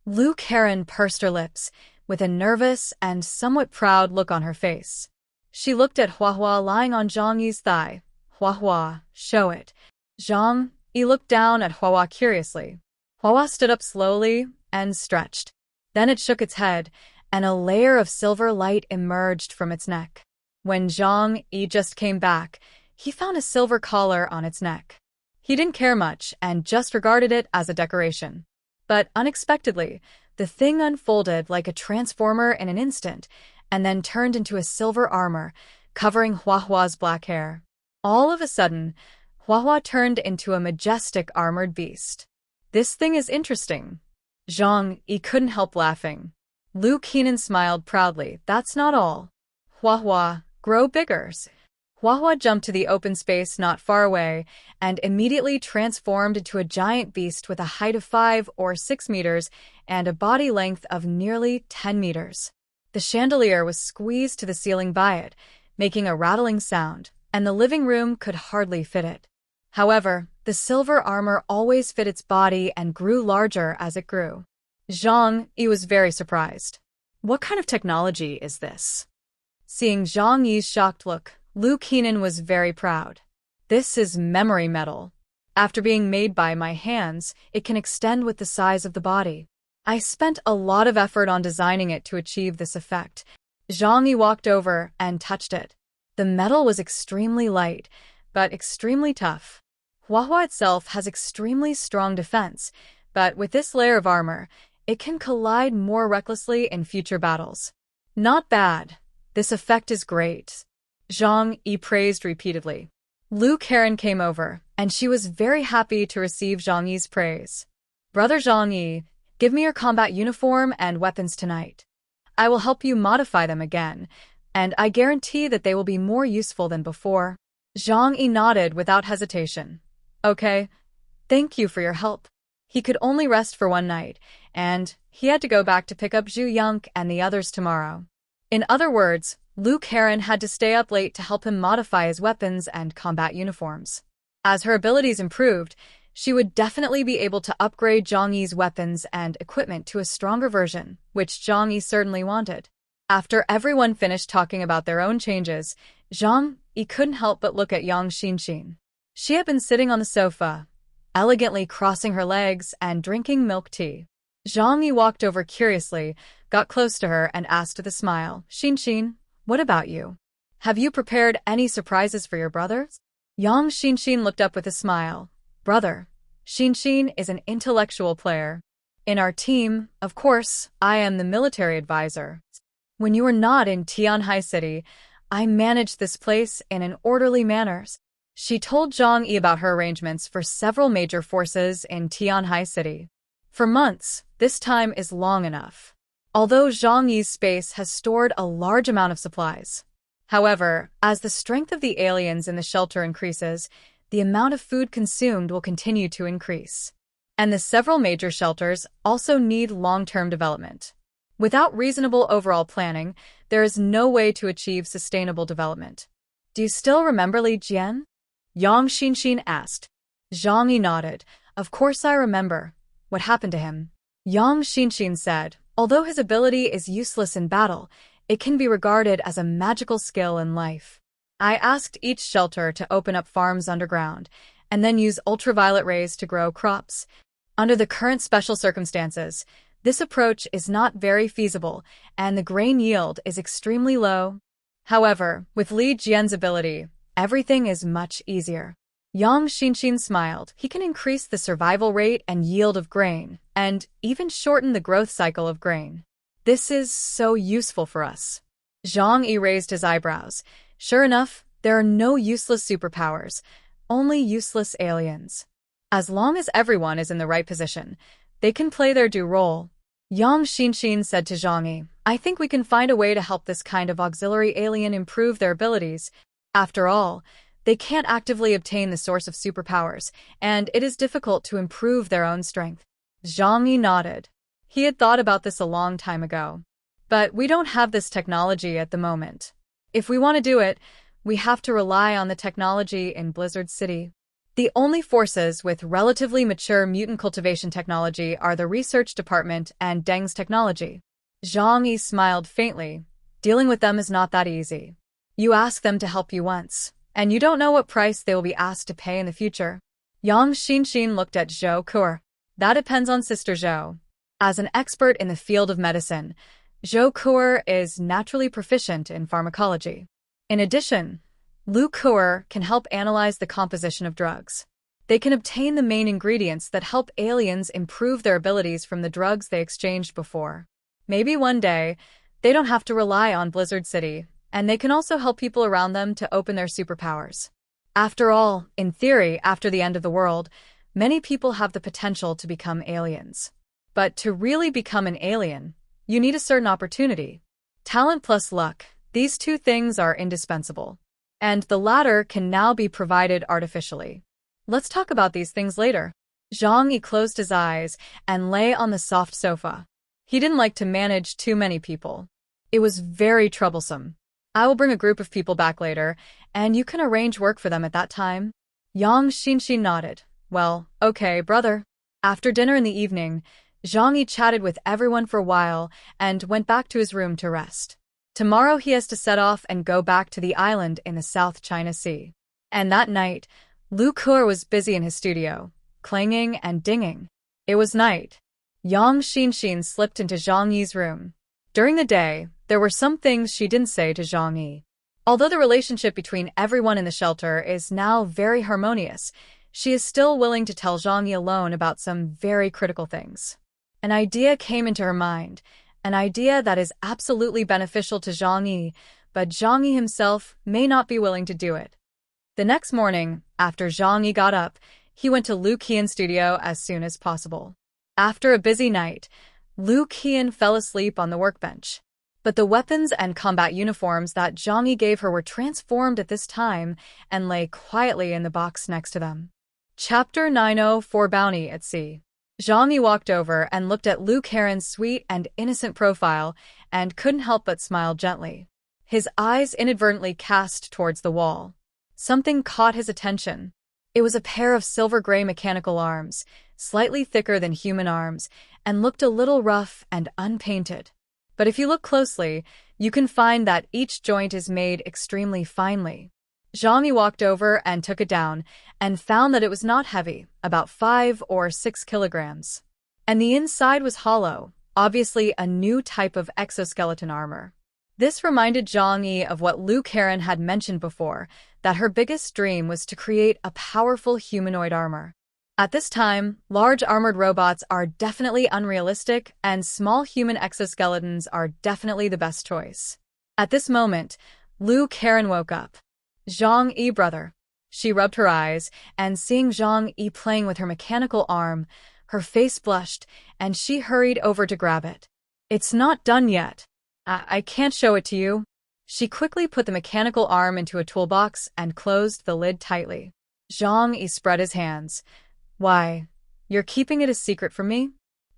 Liu Karen pursed her lips, with a nervous and somewhat proud look on her face. She looked at Huahua lying on Zhang Yi's thigh. "Huahua, show it." Zhang Yi looked down at Huahua curiously. Huahua stood up slowly and stretched. Then it shook its head, and a layer of silver light emerged from its neck. When Zhang Yi just came back, he found a silver collar on its neck. He didn't care much and just regarded it as a decoration. But unexpectedly, the thing unfolded like a transformer in an instant, and then turned into a silver armor, covering Huahua's black hair. All of a sudden, Huahua turned into a majestic armored beast. "This thing is interesting." Zhang Yi couldn't help laughing. Liu Keenan smiled proudly. "That's not all. Huahua, grow bigger." Huahua jumped to the open space not far away and immediately transformed into a giant beast with a height of 5 or 6 meters and a body length of nearly 10 meters. The chandelier was squeezed to the ceiling by it, making a rattling sound, and the living room could hardly fit it. However, the silver armor always fit its body and grew larger as it grew. Zhang Yi was very surprised. "What kind of technology is this?" Seeing Zhang Yi's shocked look, Liu Keenan was very proud. "This is memory metal. After being made by my hands, it can extend with the size of the body. I spent a lot of effort on designing it to achieve this effect. Zhang Yi walked over and touched it. The metal was extremely light, but extremely tough. Manhwa itself has extremely strong defense, but with this layer of armor, it can collide more recklessly in future battles. Not bad. This effect is great. Zhang Yi praised repeatedly. Lu Karen came over, and she was very happy to receive Zhang Yi's praise. Brother Zhang Yi, give me your combat uniform and weapons tonight. I will help you modify them again, and I guarantee that they will be more useful than before. Zhang Yi nodded without hesitation. Okay, thank you for your help. He could only rest for one night, and he had to go back to pick up Zhu Yonk and the others tomorrow. In other words, Lu Karen had to stay up late to help him modify his weapons and combat uniforms. As her abilities improved, she would definitely be able to upgrade Zhang Yi's weapons and equipment to a stronger version, which Zhang Yi certainly wanted. After everyone finished talking about their own changes, Zhang Yi couldn't help but look at Yang Xinxin. She had been sitting on the sofa, elegantly crossing her legs and drinking milk tea. Zhang Yi walked over curiously, got close to her and asked with a smile, Xinxin, what about you? Have you prepared any surprises for your brothers? Yang Xinxin looked up with a smile. Brother, Xinxin is an intellectual player. In our team, of course, I am the military advisor. When you were not in Tianhai City, I managed this place in an orderly manner. She told Zhang Yi about her arrangements for several major forces in Tianhai City. For months, this time is long enough. Although Zhang Yi's space has stored a large amount of supplies. However, as the strength of the aliens in the shelter increases, the amount of food consumed will continue to increase. And the several major shelters also need long-term development. Without reasonable overall planning, there is no way to achieve sustainable development. Do you still remember Li Jian? Yang Xinxin asked. Zhang Yi nodded. Of course I remember. What happened to him? Yang Xinxin said, although his ability is useless in battle, it can be regarded as a magical skill in life. I asked each shelter to open up farms underground, and then use ultraviolet rays to grow crops. Under the current special circumstances, this approach is not very feasible, and the grain yield is extremely low. However, with Li Jian's ability, everything is much easier. Yang Xinxin smiled. He can increase the survival rate and yield of grain, and even shorten the growth cycle of grain. This is so useful for us. Zhang Yi raised his eyebrows. Sure enough, there are no useless superpowers, only useless aliens. As long as everyone is in the right position, they can play their due role. Yang Xinxin said to Zhang Yi, I think we can find a way to help this kind of auxiliary alien improve their abilities. After all, they can't actively obtain the source of superpowers, and it is difficult to improve their own strength. Zhang Yi nodded. He had thought about this a long time ago. But we don't have this technology at the moment. If we want to do it, we have to rely on the technology in Blizzard City. The only forces with relatively mature mutant cultivation technology are the research department and Deng's technology. Zhang Yi smiled faintly. Dealing with them is not that easy. You ask them to help you once, and you don't know what price they will be asked to pay in the future. Yang Xinxin looked at Zhou Kuer. That depends on Sister Zhou. As an expert in the field of medicine, Zhou Kuer is naturally proficient in pharmacology. In addition, Lu Kuer can help analyze the composition of drugs. They can obtain the main ingredients that help aliens improve their abilities from the drugs they exchanged before. Maybe one day, they don't have to rely on Blizzard City, and they can also help people around them to open their superpowers. After all, in theory, after the end of the world, many people have the potential to become aliens. But to really become an alien, you need a certain opportunity. Talent plus luck, these two things are indispensable. And the latter can now be provided artificially. Let's talk about these things later. Zhang Yi closed his eyes and lay on the soft sofa. He didn't like to manage too many people. It was very troublesome. I will bring a group of people back later, and you can arrange work for them at that time. Yang Xinxin nodded. Well, okay, brother. After dinner in the evening, Zhang Yi chatted with everyone for a while and went back to his room to rest. Tomorrow he has to set off and go back to the island in the South China Sea. And that night, Lu Kuer was busy in his studio, clanging and dinging. It was night. Yang Xinxin slipped into Zhang Yi's room. During the day, there were some things she didn't say to Zhang Yi. Although the relationship between everyone in the shelter is now very harmonious, she is still willing to tell Zhang Yi alone about some very critical things. An idea came into her mind, an idea that is absolutely beneficial to Zhang Yi, but Zhang Yi himself may not be willing to do it. The next morning, after Zhang Yi got up, he went to Lu Qian's studio as soon as possible. After a busy night, Lu Qian fell asleep on the workbench. But the weapons and combat uniforms that Zhang Yi gave her were transformed at this time and lay quietly in the box next to them. Chapter 904 Bounty at Sea. Zhang Yi walked over and looked at Lu Qian's sweet and innocent profile and couldn't help but smile gently. His eyes inadvertently cast towards the wall. Something caught his attention. It was a pair of silver-gray mechanical arms, slightly thicker than human arms, and looked a little rough and unpainted. But if you look closely, you can find that each joint is made extremely finely. Zhang Yi walked over and took it down, and found that it was not heavy, about 5 or 6 kilograms. And the inside was hollow, obviously a new type of exoskeleton armor. This reminded Zhang Yi of what Lu Qian had mentioned before, that her biggest dream was to create a powerful humanoid armor. At this time, large armored robots are definitely unrealistic, and small human exoskeletons are definitely the best choice. At this moment, Lu Qian woke up. Zhang Yi, brother. She rubbed her eyes, and seeing Zhang Yi playing with her mechanical arm, her face blushed, and she hurried over to grab it. It's not done yet. I can't show it to you. She quickly put the mechanical arm into a toolbox and closed the lid tightly. Zhang Yi spread his hands. Why, you're keeping it a secret from me?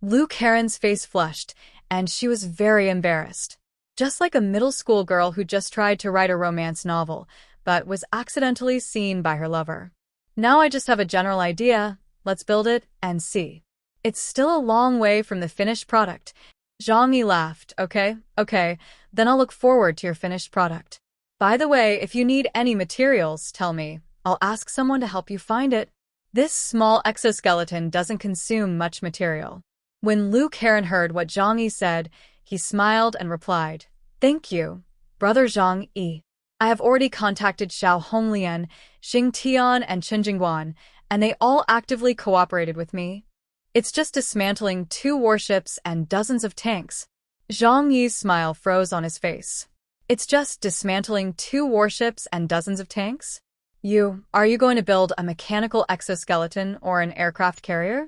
Lu Qian's face flushed, and she was very embarrassed. Just like a middle school girl who just tried to write a romance novel, but was accidentally seen by her lover. Now I just have a general idea, let's build it and see. It's still a long way from the finished product. Zhang Yi laughed. Okay, then I'll look forward to your finished product. By the way, if you need any materials, tell me. I'll ask someone to help you find it. This small exoskeleton doesn't consume much material. When Lu Qian heard what Zhang Yi said, he smiled and replied, Thank you, brother Zhang Yi. I have already contacted Xiao Honglian, Xing Tian, and Chen Jingguan, and they all actively cooperated with me. It's just dismantling 2 warships and dozens of tanks. Zhang Yi's smile froze on his face. It's just dismantling 2 warships and dozens of tanks? Are you going to build a mechanical exoskeleton or an aircraft carrier?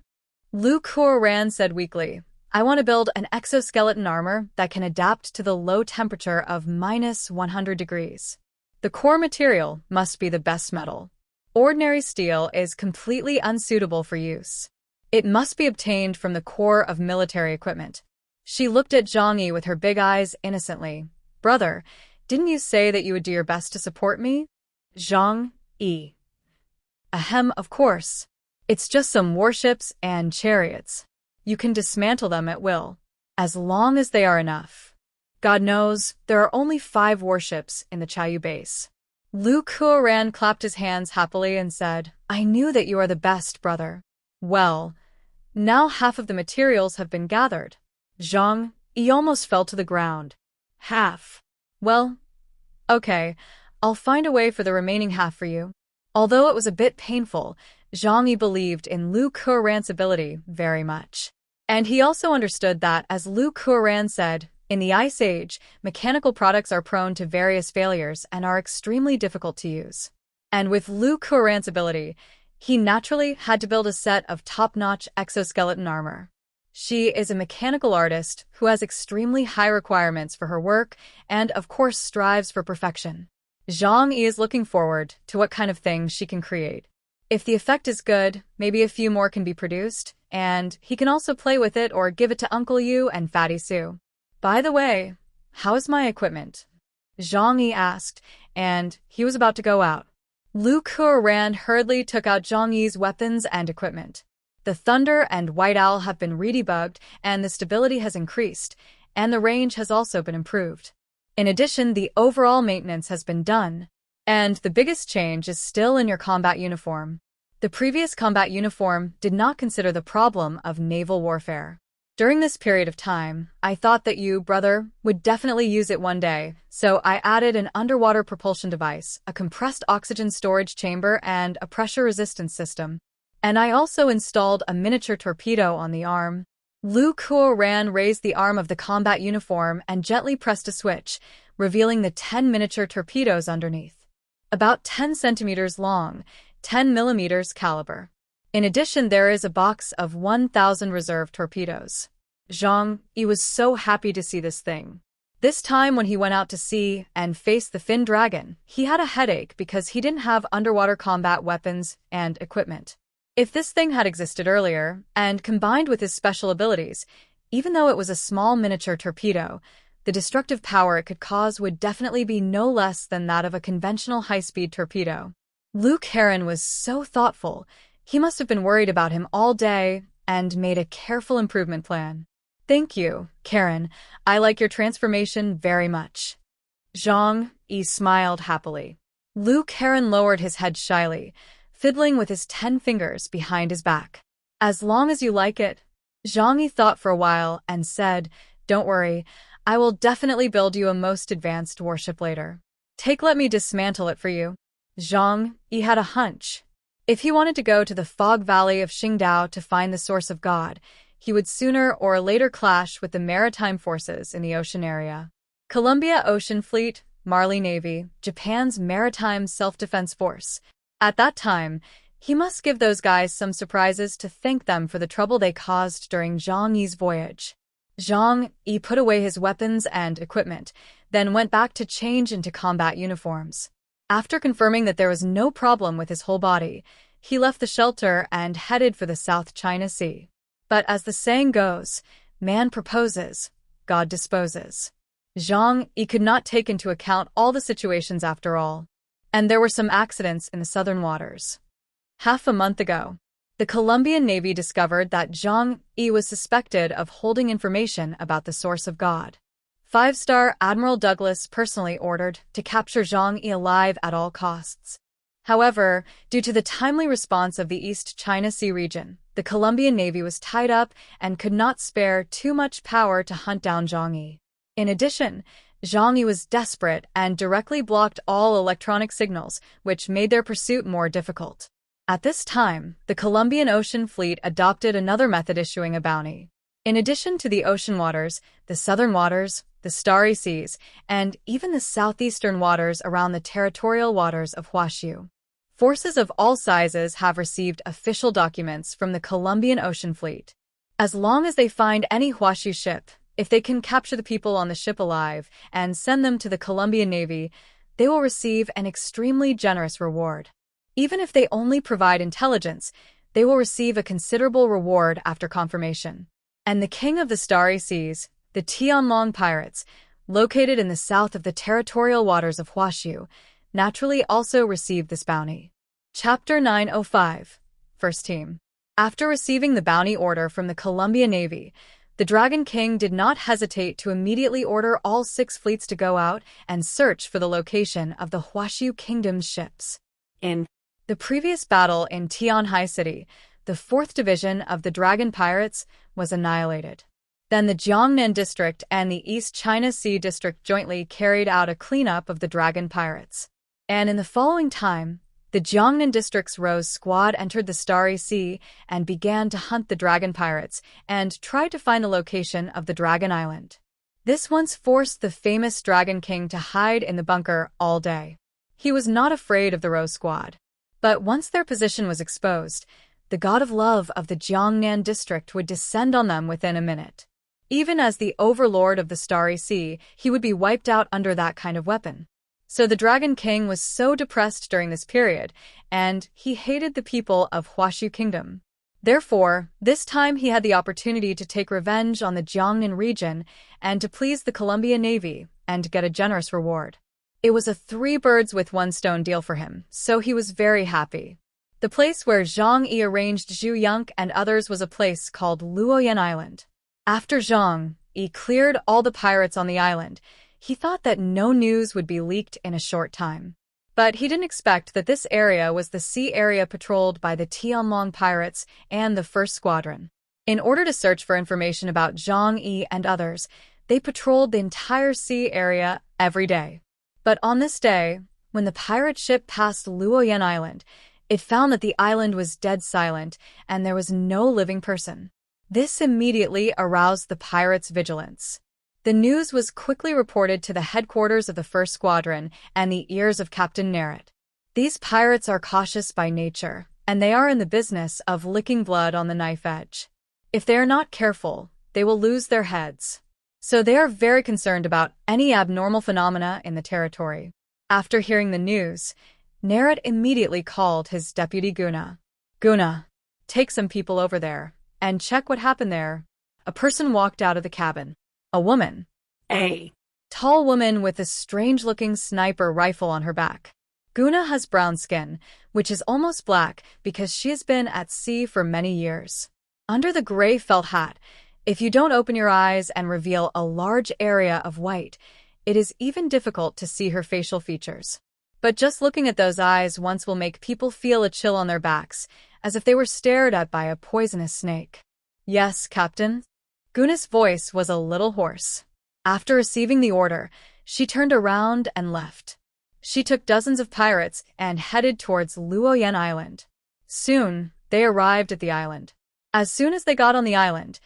Lu Qian said weakly, I want to build an exoskeleton armor that can adapt to the low temperature of -100 degrees. The core material must be the best metal. Ordinary steel is completely unsuitable for use. It must be obtained from the core of military equipment. She looked at Zhang Yi with her big eyes innocently. Brother, didn't you say that you would do your best to support me? Zhang Yi. Ahem, of course. It's just some warships and chariots. You can dismantle them at will, as long as they are enough. God knows, there are only 5 warships in the Chaoyu base. Lu Qian clapped his hands happily and said, I knew that you are the best, brother. Well, now half of the materials have been gathered. Zhang Yi almost fell to the ground. Half. Well, okay, I'll find a way for the remaining half for you. Although it was a bit painful, Zhang Yi believed in Lu Qian's ability very much. And he also understood that, as Lu Qian said, in the Ice Age, mechanical products are prone to various failures and are extremely difficult to use. And with Lu Qian's ability, he naturally had to build a set of top-notch exoskeleton armor. She is a mechanical artist who has extremely high requirements for her work and, of course, strives for perfection. Zhang Yi is looking forward to what kind of thing she can create. If the effect is good, maybe a few more can be produced, and he can also play with it or give it to Uncle Yu and Fatty Sue. By the way, how is my equipment? Zhang Yi asked, and he was about to go out. Lu Qian hurriedly took out Zhang Yi's weapons and equipment. The Thunder and White Owl have been redebugged, and the stability has increased, and the range has also been improved. In addition, the overall maintenance has been done. And the biggest change is still in your combat uniform. The previous combat uniform did not consider the problem of naval warfare. During this period of time, I thought that you, brother, would definitely use it one day, so I added an underwater propulsion device, a compressed oxygen storage chamber, and a pressure resistance system. And I also installed a miniature torpedo on the arm. Lu Kuo-ran raised the arm of the combat uniform and gently pressed a switch, revealing the 10 miniature torpedoes underneath. About 10 centimeters long, 10 millimeters caliber. In addition, there is a box of 1,000 reserve torpedoes. Zhang Yi was so happy to see this thing. This time when he went out to sea and faced the fin dragon, he had a headache because he didn't have underwater combat weapons and equipment. If this thing had existed earlier, and combined with his special abilities, even though it was a small miniature torpedo, the destructive power it could cause would definitely be no less than that of a conventional high-speed torpedo. Lu Karen was so thoughtful. He must have been worried about him all day and made a careful improvement plan. Thank you, Karen. I like your transformation very much. Zhang Yi smiled happily. Lu Karen lowered his head shyly, fiddling with his 10 fingers behind his back. As long as you like it. Zhang Yi thought for a while and said, don't worry, I will definitely build you a most advanced warship later. Let me dismantle it for you. Zhang Yi had a hunch. If he wanted to go to the fog valley of Qingdao to find the source of God, he would sooner or later clash with the maritime forces in the ocean area. Columbia Ocean Fleet, Marley Navy, Japan's maritime self-defense force. At that time, he must give those guys some surprises to thank them for the trouble they caused during Zhang Yi's voyage. Zhang Yi put away his weapons and equipment, then went back to change into combat uniforms. After confirming that there was no problem with his whole body, he left the shelter and headed for the South China Sea. But as the saying goes, man proposes, God disposes. Zhang Yi could not take into account all the situations after all. And there were some accidents in the southern waters. Half a month ago, the Colombian Navy discovered that Zhang Yi was suspected of holding information about the source of God. 5-star Admiral Douglas personally ordered to capture Zhang Yi alive at all costs. However, due to the timely response of the East China Sea region, the Colombian Navy was tied up and could not spare too much power to hunt down Zhang Yi. In addition, Zhang Yi was desperate and directly blocked all electronic signals, which made their pursuit more difficult. At this time, the Colombian Ocean Fleet adopted another method, issuing a bounty. In addition to the ocean waters, the southern waters, the starry seas, and even the southeastern waters around the territorial waters of Huaxiu, forces of all sizes have received official documents from the Colombian Ocean Fleet. As long as they find any Huaxiu ship, if they can capture the people on the ship alive and send them to the Colombian Navy, they will receive an extremely generous reward. Even if they only provide intelligence, they will receive a considerable reward after confirmation. And the King of the Starry Seas, the Tianlong pirates, located in the south of the territorial waters of Huaxiu, naturally also received this bounty. Chapter 905. First Team. After receiving the bounty order from the Columbia Navy, the Dragon King did not hesitate to immediately order all 6 fleets to go out and search for the location of the Huaxiu Kingdom's ships. In the previous battle in Tianhai City, the 4th Division of the Dragon Pirates was annihilated. Then the Jiangnan District and the East China Sea District jointly carried out a cleanup of the Dragon Pirates. And in the following time, the Jiangnan District's Rose Squad entered the Starry Sea and began to hunt the Dragon Pirates and tried to find the location of the Dragon Island. This once forced the famous Dragon King to hide in the bunker all day. He was not afraid of the Rose Squad. But once their position was exposed, the god of love of the Jiangnan District would descend on them within a minute. Even as the overlord of the Starry Sea, he would be wiped out under that kind of weapon. So the Dragon King was so depressed during this period, and he hated the people of Huaxiu Kingdom. Therefore, this time he had the opportunity to take revenge on the Jiangnan region and to please the Columbia Navy and get a generous reward. It was a 3 birds with 1 stone deal for him, so he was very happy. The place where Zhang Yi arranged Zhu Yunque and others was a place called Luoyan Island. After Zhang Yi cleared all the pirates on the island, he thought that no news would be leaked in a short time. But he didn't expect that this area was the sea area patrolled by the Tianlong pirates and the 1st Squadron. In order to search for information about Zhang Yi and others, they patrolled the entire sea area every day. But on this day, when the pirate ship passed Luoyan Island, it found that the island was dead silent and there was no living person. This immediately aroused the pirates' vigilance. The news was quickly reported to the headquarters of the First Squadron and the ears of Captain Narrett. These pirates are cautious by nature, and they are in the business of licking blood on the knife edge. If they are not careful, they will lose their heads. So they are very concerned about any abnormal phenomena in the territory. After hearing the news, Narrett immediately called his deputy Guna. Guna, take some people over there and check what happened there. A person walked out of the cabin. A woman. A Tall woman with a strange-looking sniper rifle on her back. Guna has brown skin, which is almost black because she has been at sea for many years. Under the gray felt hat, if you don't open your eyes and reveal a large area of white, it is even difficult to see her facial features. But just looking at those eyes once will make people feel a chill on their backs, as if they were stared at by a poisonous snake. Yes, Captain? Guna's voice was a little hoarse. After receiving the order, she turned around and left. She took dozens of pirates and headed towards Luoyan Island. Soon, they arrived at the island. As soon as they got on the island,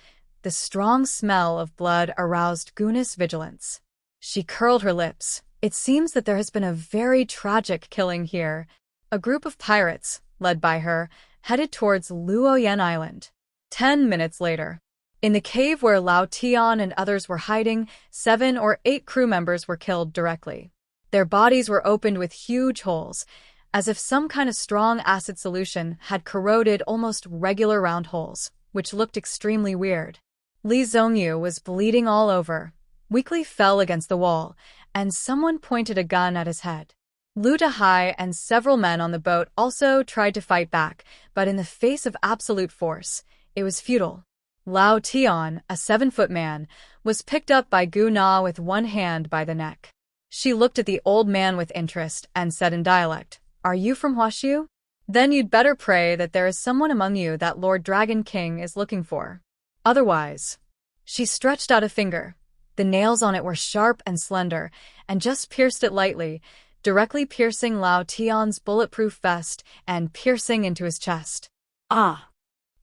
the strong smell of blood aroused Guna's vigilance. She curled her lips. It seems that there has been a very tragic killing here. A group of pirates, led by her, headed towards Luoyan Island. 10 minutes later, in the cave where Lao Tian and others were hiding, 7 or 8 crew members were killed directly. Their bodies were opened with huge holes, as if some kind of strong acid solution had corroded almost regular round holes, which looked extremely weird. Li Zhongyu was bleeding all over, weakly fell against the wall, and someone pointed a gun at his head. Lu Dahai and several men on the boat also tried to fight back, but in the face of absolute force, it was futile. Lao Tian, a 7-foot man, was picked up by Gu Na with one hand by the neck. She looked at the old man with interest and said in dialect, "Are you from Huaxiu? Then you'd better pray that there is someone among you that Lord Dragon King is looking for. Otherwise." She stretched out a finger. The nails on it were sharp and slender, and just pierced it lightly, directly piercing Lao Tian's bulletproof vest and piercing into his chest. Ah!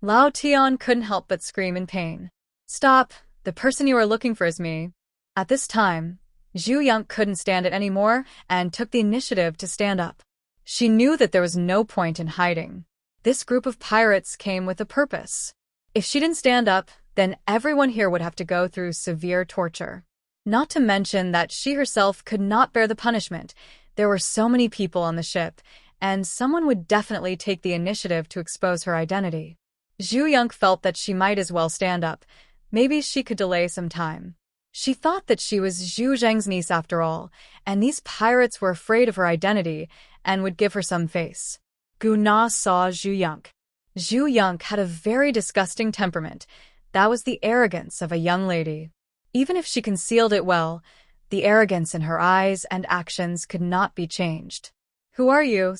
Lao Tian couldn't help but scream in pain. "Stop! The person you are looking for is me." At this time, Zhu Yunk couldn't stand it anymore and took the initiative to stand up. She knew that there was no point in hiding. This group of pirates came with a purpose. If she didn't stand up, then everyone here would have to go through severe torture. Not to mention that she herself could not bear the punishment. There were so many people on the ship, and someone would definitely take the initiative to expose her identity. Zhu Yunk felt that she might as well stand up. Maybe she could delay some time. She thought that she was Zhu Zheng's niece after all, and these pirates were afraid of her identity and would give her some face. Gu Na saw Zhu Yunk. Zhu Yunk had a very disgusting temperament. That was the arrogance of a young lady. Even if she concealed it well, the arrogance in her eyes and actions could not be changed. "Who are you?"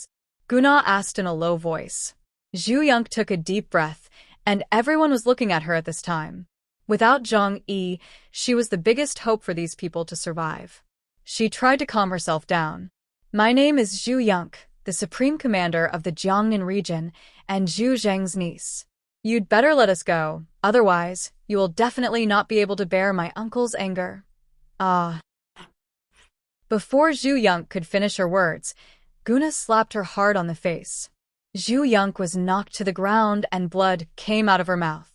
Gu Na asked in a low voice. Zhu Yunk took a deep breath, and everyone was looking at her at this time. Without Zhang Yi, she was the biggest hope for these people to survive. She tried to calm herself down. "My name is Zhu Yunk, the Supreme Commander of the Jiangnan region, and Zhu Zheng's niece. You'd better let us go, otherwise, you will definitely not be able to bear my uncle's anger." Ah. Before Zhu Yunk could finish her words, Guna slapped her hard on the face. Zhu Yunk was knocked to the ground and blood came out of her mouth.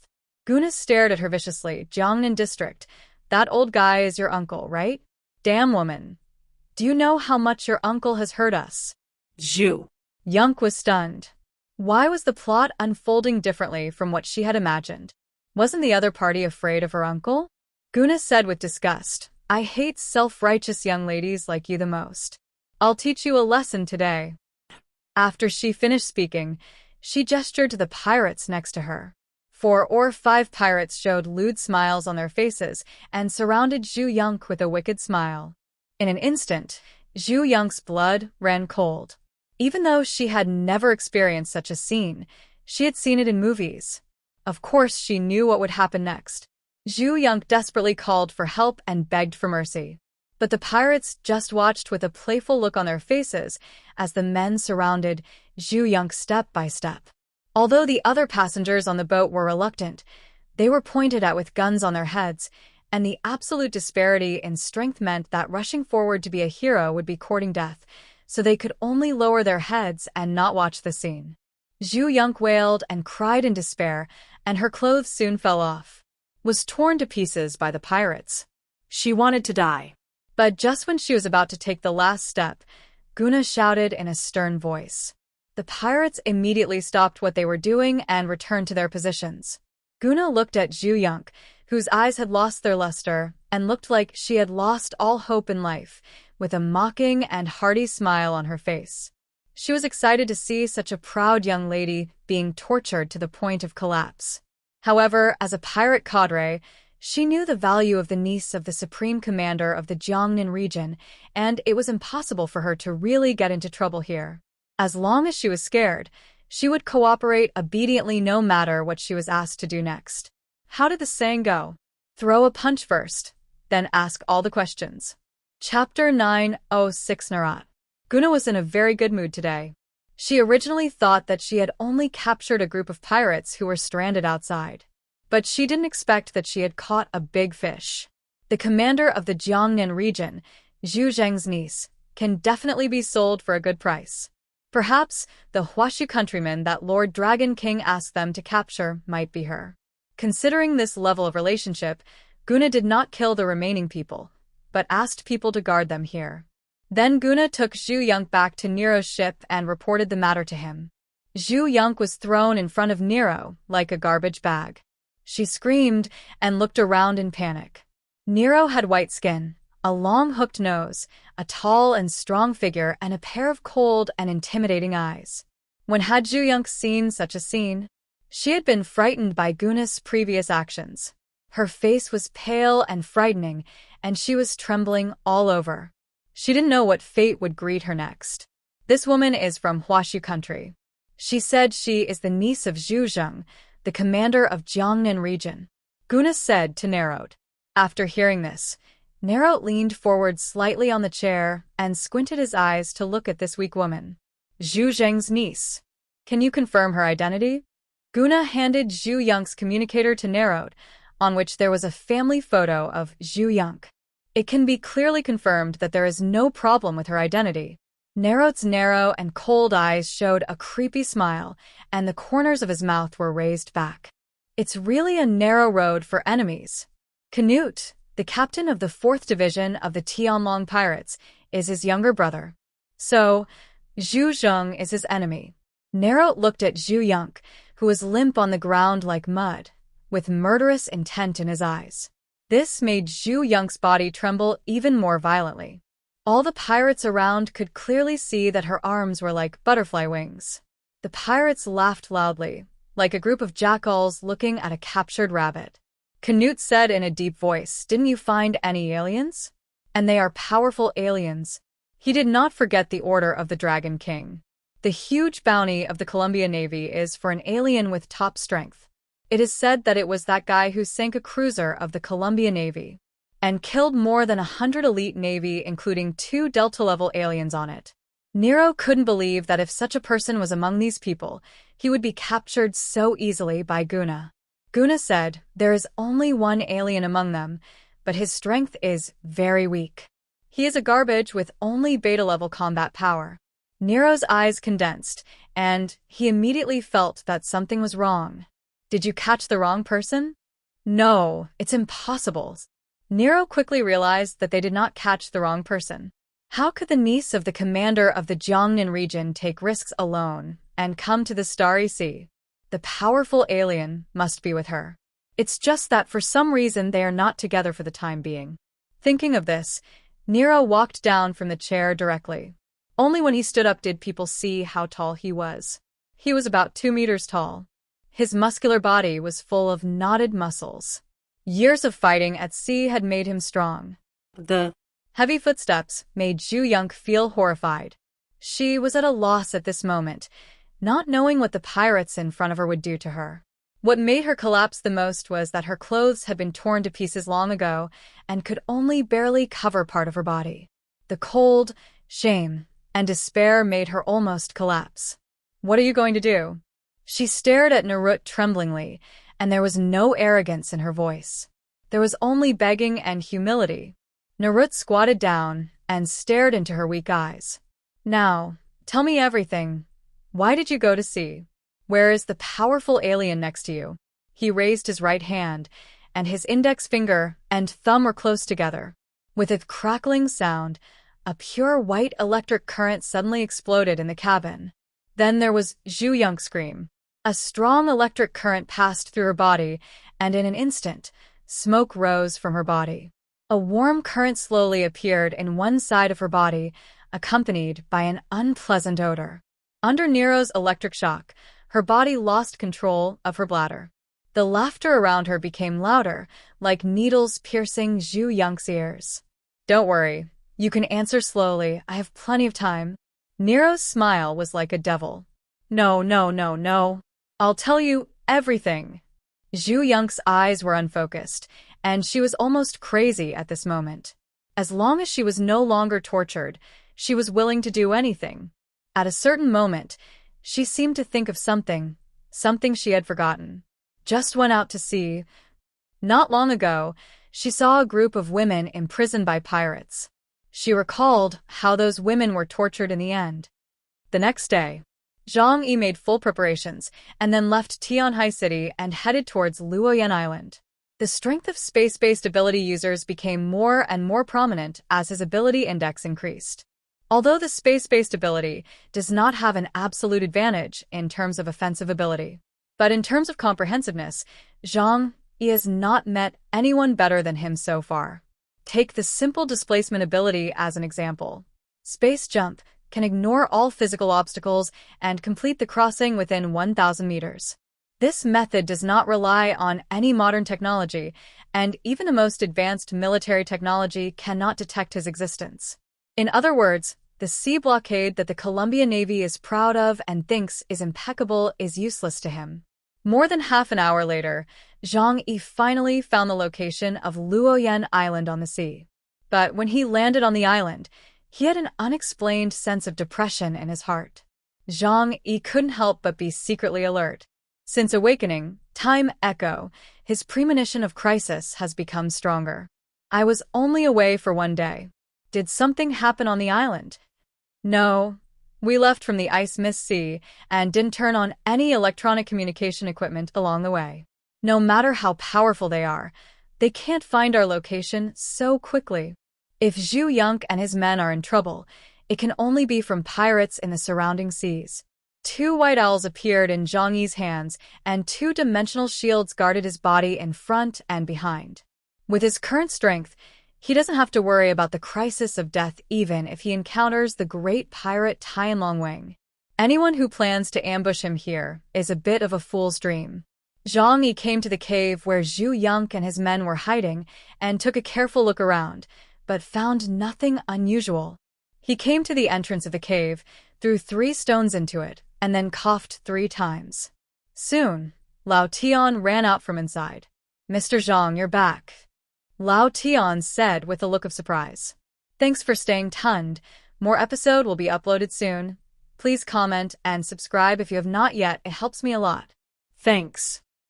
Guna stared at her viciously. "Jiangnan district, that old guy is your uncle, right? Damn woman. Do you know how much your uncle has hurt us?" Zhu Yunk was stunned. Why was the plot unfolding differently from what she had imagined? Wasn't the other party afraid of her uncle? Guna said with disgust, "I hate self-righteous young ladies like you the most. I'll teach you a lesson today." After she finished speaking, she gestured to the pirates next to her. 4 or 5 pirates showed lewd smiles on their faces and surrounded Zhu Yunk with a wicked smile. In an instant, Zhu Yunk's blood ran cold. Even though she had never experienced such a scene, she had seen it in movies. Of course, she knew what would happen next. Zhu Yonk desperately called for help and begged for mercy. But the pirates just watched with a playful look on their faces as the men surrounded Zhu Yonk step by step. Although the other passengers on the boat were reluctant, they were pointed at with guns on their heads, and the absolute disparity in strength meant that rushing forward to be a hero would be courting death, so they could only lower their heads and not watch the scene. Zhu Yonk wailed and cried in despair, and her clothes soon fell off. Was torn to pieces by the pirates. She wanted to die. But just when she was about to take the last step, Guna shouted in a stern voice. The pirates immediately stopped what they were doing and returned to their positions. Guna looked at Zhu Yonk, whose eyes had lost their luster and looked like she had lost all hope in life, with a mocking and hearty smile on her face. She was excited to see such a proud young lady being tortured to the point of collapse. However, as a pirate cadre, she knew the value of the niece of the supreme commander of the Jiangnan region, and it was impossible for her to really get into trouble here. As long as she was scared, she would cooperate obediently no matter what she was asked to do next. How did the saying go? Throw a punch first, then ask all the questions. Chapter 906 Narat. Guna was in a very good mood today. She originally thought that she had only captured a group of pirates who were stranded outside. But she didn't expect that she had caught a big fish. The commander of the Jiangnan region, Zhu Zheng's niece, can definitely be sold for a good price. Perhaps the Huashu countryman that Lord Dragon King asked them to capture might be her. Considering this level of relationship, Guna did not kill the remaining people, but asked people to guard them here. Then Guna took Zhu Yonk back to Nero's ship and reported the matter to him. Zhu Yonk was thrown in front of Nero like a garbage bag. She screamed and looked around in panic. Nero had white skin, a long hooked nose, a tall and strong figure, and a pair of cold and intimidating eyes. When had Zhu Yonk seen such a scene? She had been frightened by Guna's previous actions. Her face was pale and frightening, and she was trembling all over. She didn't know what fate would greet her next. This woman is from Huashu country. She said she is the niece of Zhu Zheng, the commander of Jiangnan region. Guna said to Nerot. After hearing this, Nerot leaned forward slightly on the chair and squinted his eyes to look at this weak woman. Zhu Zheng's niece. Can you confirm her identity? Guna handed Zhu Yonk's communicator to Nerot, on which there was a family photo of Zhu Yonk. It can be clearly confirmed that there is no problem with her identity. Nerot's narrow and cold eyes showed a creepy smile, and the corners of his mouth were raised back. It's really a narrow road for enemies. Canute, the captain of the 4th Division of the Tianlong Pirates, is his younger brother. So, Zhu Zheng is his enemy. Nerot looked at Zhu Yonk, who was limp on the ground like mud, with murderous intent in his eyes. This made Zhu Yonk's body tremble even more violently. All the pirates around could clearly see that her arms were like butterfly wings. The pirates laughed loudly, like a group of jackals looking at a captured rabbit. Canute said in a deep voice, "Didn't you find any aliens? And they are powerful aliens." He did not forget the order of the Dragon King. The huge bounty of the Columbia Navy is for an alien with top strength. It is said that it was that guy who sank a cruiser of the Columbia Navy and killed more than 100 elite Navy, including 2 Delta-level aliens on it. Nero couldn't believe that if such a person was among these people, he would be captured so easily by Guna. Guna said, "There is only one alien among them, but his strength is very weak. He is a garbage with only beta-level combat power." Nero's eyes condensed, and he immediately felt that something was wrong. "Did you catch the wrong person?" "No, it's impossible." Nero quickly realized that they did not catch the wrong person. How could the niece of the commander of the Jiangnan region take risks alone and come to the Starry Sea? The powerful alien must be with her. It's just that for some reason they are not together for the time being. Thinking of this, Nero walked down from the chair directly. Only when he stood up did people see how tall he was. He was about 2 meters tall. His muscular body was full of knotted muscles. Years of fighting at sea had made him strong. The heavy footsteps made Zhu Yonk feel horrified. She was at a loss at this moment, not knowing what the pirates in front of her would do to her. What made her collapse the most was that her clothes had been torn to pieces long ago and could only barely cover part of her body. The cold, shame, and despair made her almost collapse. "What are you going to do?" She stared at Narut tremblingly, and there was no arrogance in her voice. There was only begging and humility. Narut squatted down and stared into her weak eyes. "Now, tell me everything. Why did you go to sea? Where is the powerful alien next to you?" He raised his right hand, and his index finger and thumb were close together. With a crackling sound, a pure white electric current suddenly exploded in the cabin. Then there was Zhu Yang's scream. A strong electric current passed through her body, and in an instant, smoke rose from her body. A warm current slowly appeared in one side of her body, accompanied by an unpleasant odor. Under Nero's electric shock, her body lost control of her bladder. The laughter around her became louder, like needles piercing Zhu Yang's ears. "Don't worry. You can answer slowly. I have plenty of time." Nero's smile was like a devil. "No, no, no, no. I'll tell you everything." Zhu Yang's eyes were unfocused, and she was almost crazy at this moment. As long as she was no longer tortured, she was willing to do anything. At a certain moment, she seemed to think of something she had forgotten. Just went out to sea. Not long ago, she saw a group of women imprisoned by pirates. She recalled how those women were tortured in the end. The next day, Zhang Yi made full preparations and then left Tianhai City and headed towards Luoyan Island. The strength of space-based ability users became more and more prominent as his ability index increased. Although the space-based ability does not have an absolute advantage in terms of offensive ability, but in terms of comprehensiveness, Zhang Yi has not met anyone better than him so far. Take the simple displacement ability as an example. Space Jump can ignore all physical obstacles and complete the crossing within 1,000 meters. This method does not rely on any modern technology, and even the most advanced military technology cannot detect his existence. In other words, the sea blockade that the Colombian Navy is proud of and thinks is impeccable is useless to him. More than half an hour later, Zhang Yi finally found the location of Luoyan Island on the sea. But when he landed on the island, he had an unexplained sense of depression in his heart. Zhang Yi couldn't help but be secretly alert. Since awakening, Time Echo, his premonition of crisis has become stronger. "I was only away for one day. Did something happen on the island?" "No. We left from the Ice Mist Sea and didn't turn on any electronic communication equipment along the way. No matter how powerful they are, they can't find our location so quickly. If Zhu Yang and his men are in trouble, it can only be from pirates in the surrounding seas." Two white owls appeared in Zhang Yi's hands, and two-dimensional shields guarded his body in front and behind. With his current strength, he doesn't have to worry about the crisis of death even if he encounters the great pirate Tianlong Wang. Anyone who plans to ambush him here is a bit of a fool's dream. Zhang Yi came to the cave where Zhu Yang and his men were hiding and took a careful look around, but found nothing unusual. He came to the entrance of the cave, threw 3 stones into it, and then coughed 3 times. Soon, Lao Tian ran out from inside. "Mr. Zhang, you're back," Lao Tian said with a look of surprise. "Thanks for staying tuned. More episode will be uploaded soon. Please comment and subscribe if you have not yet. It helps me a lot." "Thanks."